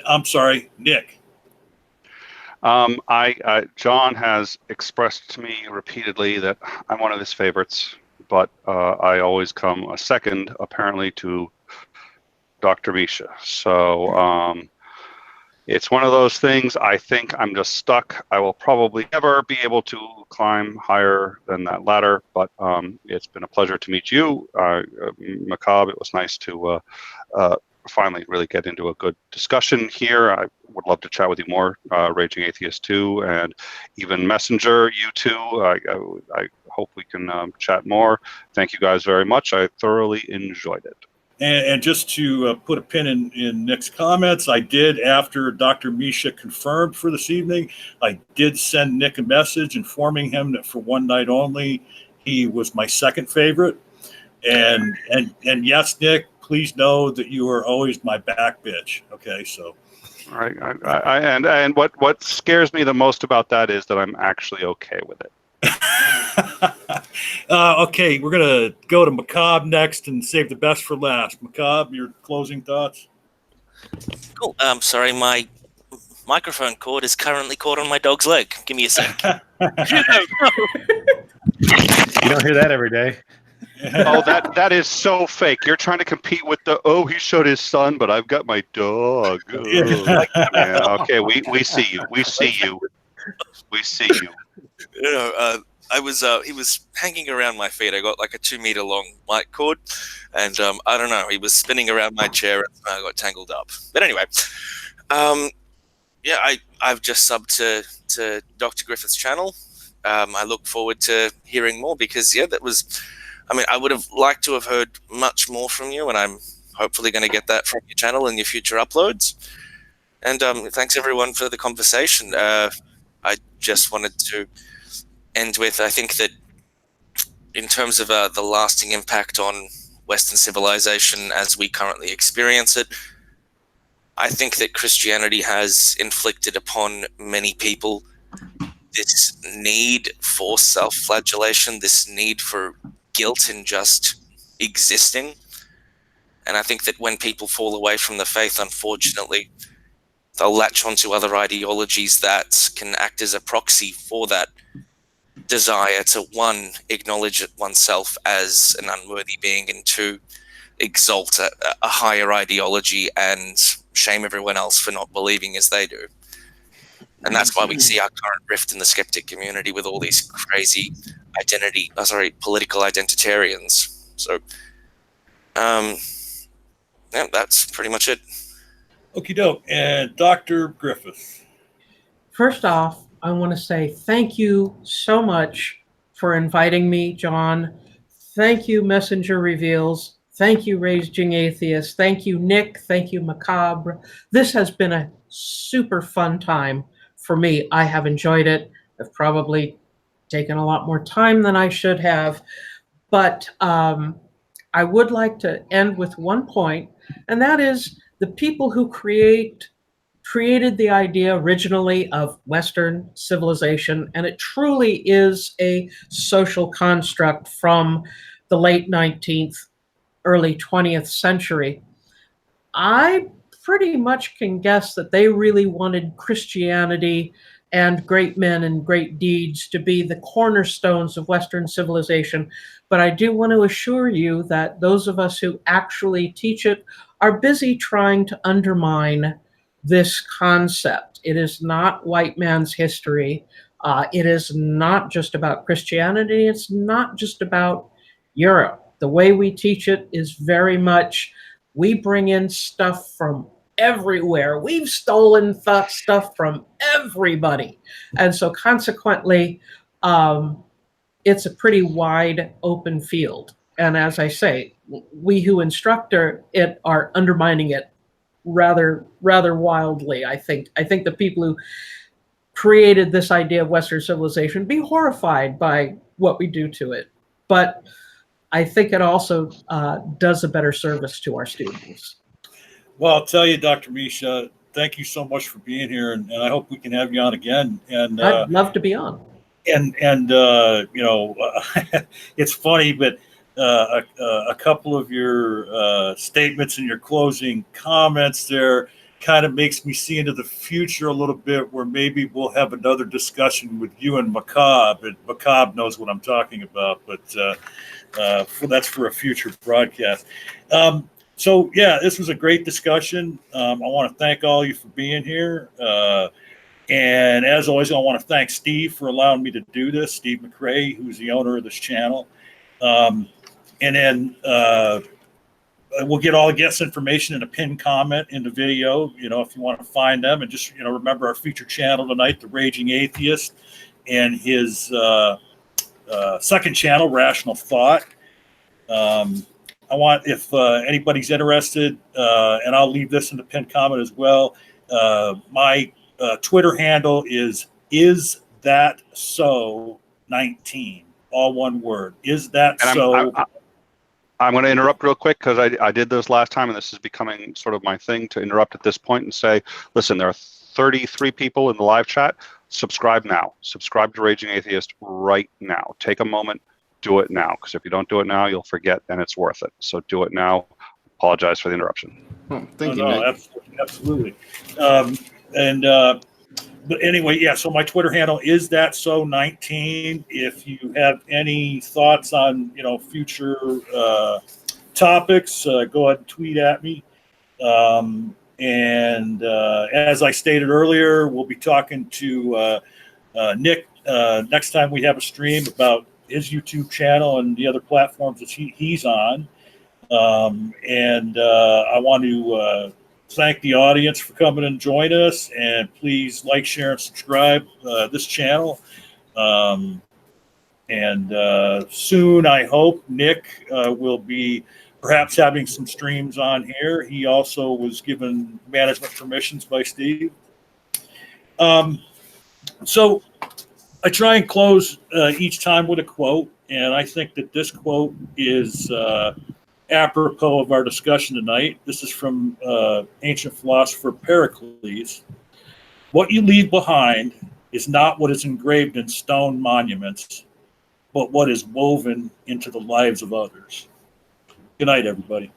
I'm sorry, Nick. John has expressed to me repeatedly that I'm one of his favorites, but I always come a second, apparently, to Dr. Misha. So it's one of those things. I think I'm just stuck. I will probably never be able to climb higher than that ladder, but it's been a pleasure to meet you, Macabre. It was nice to finally really get into a good discussion here. I would love to chat with you more, Raging Atheist too, and even Messenger, you too. I hope we can chat more. Thank you guys very much. I thoroughly enjoyed it. And just to put a pin in Nick's comments, I did, after Dr. Misha confirmed for this evening, I did send Nick a message informing him that for one night only, he was my second favorite. And yes, Nick, please know that you are always my back bitch. Okay, so. All right, and what scares me the most about that is that I'm actually okay with it. Okay, we're gonna go to Macabre next and save the best for last. Macabre, your closing thoughts? Cool. Sorry, my microphone cord is currently caught on my dog's leg. Give me a sec. You don't hear that every day. Oh, that is so fake. You're trying to compete with he showed his son, but I've got my dog. Yeah, okay, we see you. We see you. We see you. He was hanging around my feet. I got like a 2 meter long mic cord, and I don't know. He was spinning around my chair, and I got tangled up. But anyway, I've just subbed to Dr. Griffith's channel. I look forward to hearing more because I would have liked to have heard much more from you, and I'm hopefully going to get that from your channel in your future uploads. And thanks everyone for the conversation. I just wanted to end with, I think that in terms of the lasting impact on Western civilization as we currently experience it, I think that Christianity has inflicted upon many people this need for self-flagellation, this need for guilt in just existing. And I think that when people fall away from the faith, unfortunately, they'll latch onto other ideologies that can act as a proxy for that desire to, one, acknowledge oneself as an unworthy being, and two, exalt a higher ideology and shame everyone else for not believing as they do. And that's why we see our current rift in the skeptic community with all these crazy political identitarians. So, that's pretty much it. Okie doke. And Dr. Griffith. First off, I want to say thank you so much for inviting me, John. Thank you, Messenger Reveals. Thank you, Raging Atheist. Thank you, Nick. Thank you, Macabre. This has been a super fun time for me. I have enjoyed it. I've probably taken a lot more time than I should have. But I would like to end with one point, and that is the people who created the idea originally of Western civilization, and it truly is a social construct from the late 19th, early 20th century. I pretty much can guess that they really wanted Christianity and great men and great deeds to be the cornerstones of Western civilization. But I do want to assure you that those of us who actually teach it are busy trying to undermine this concept. It is not white man's history. It is not just about Christianity. It's not just about Europe. The way we teach it is very much, we bring in stuff from everywhere. We've stolen stuff from everybody. And so consequently, it's a pretty wide open field. And as I say, we who instruct it are undermining it rather wildly. I think the people who created this idea of Western civilization be horrified by what we do to it. But I think it also does a better service to our students. Well, I'll tell you, Dr. Misha, thank you so much for being here, and I hope we can have you on again. And I'd love to be on. And you know, it's funny, but a couple of your statements and your closing comments there kind of makes me see into the future a little bit, where maybe we'll have another discussion with you and Macabre. And Macabre knows what I'm talking about, but that's for a future broadcast. So yeah, this was a great discussion. I want to thank all of you for being here. And as always, I want to thank Steve for allowing me to do this, Steve McRae, who's the owner of this channel. And then we'll get all the guest information in a pinned comment in the video, you know, if you want to find them. And just, you know, remember our featured channel tonight, the Raging Atheist, and his second channel, Rational Thought. I want, if anybody's interested, and I'll leave this in the pinned comment as well, my Twitter handle is that so 19, all one word. Is that And so? I'm going to interrupt real quick, because I did this last time, and this is becoming sort of my thing to interrupt at this point and say, listen, there are 33 people in the live chat. Subscribe now. Subscribe to Raging Atheist right now. Take a moment. Do it now, because if you don't do it now, you'll forget, and it's worth it. So do it now. Apologize for the interruption. Oh, thank you, Nick. Absolutely. But anyway, yeah, so my Twitter handle is that so 19. If you have any thoughts on, you know, future topics, go ahead and tweet at me. And as I stated earlier, we'll be talking to Nick next time we have a stream about his YouTube channel and the other platforms that he's on. And I want to thank the audience for coming and join us, and please like, share, and subscribe this channel. And soon, I hope, Nick will be perhaps having some streams on here. He also was given management permissions by Steve. So I try and close each time with a quote, and I think that this quote is apropos of our discussion tonight. This is from ancient philosopher Pericles. What you leave behind is not what is engraved in stone monuments, but what is woven into the lives of others. Good night, everybody.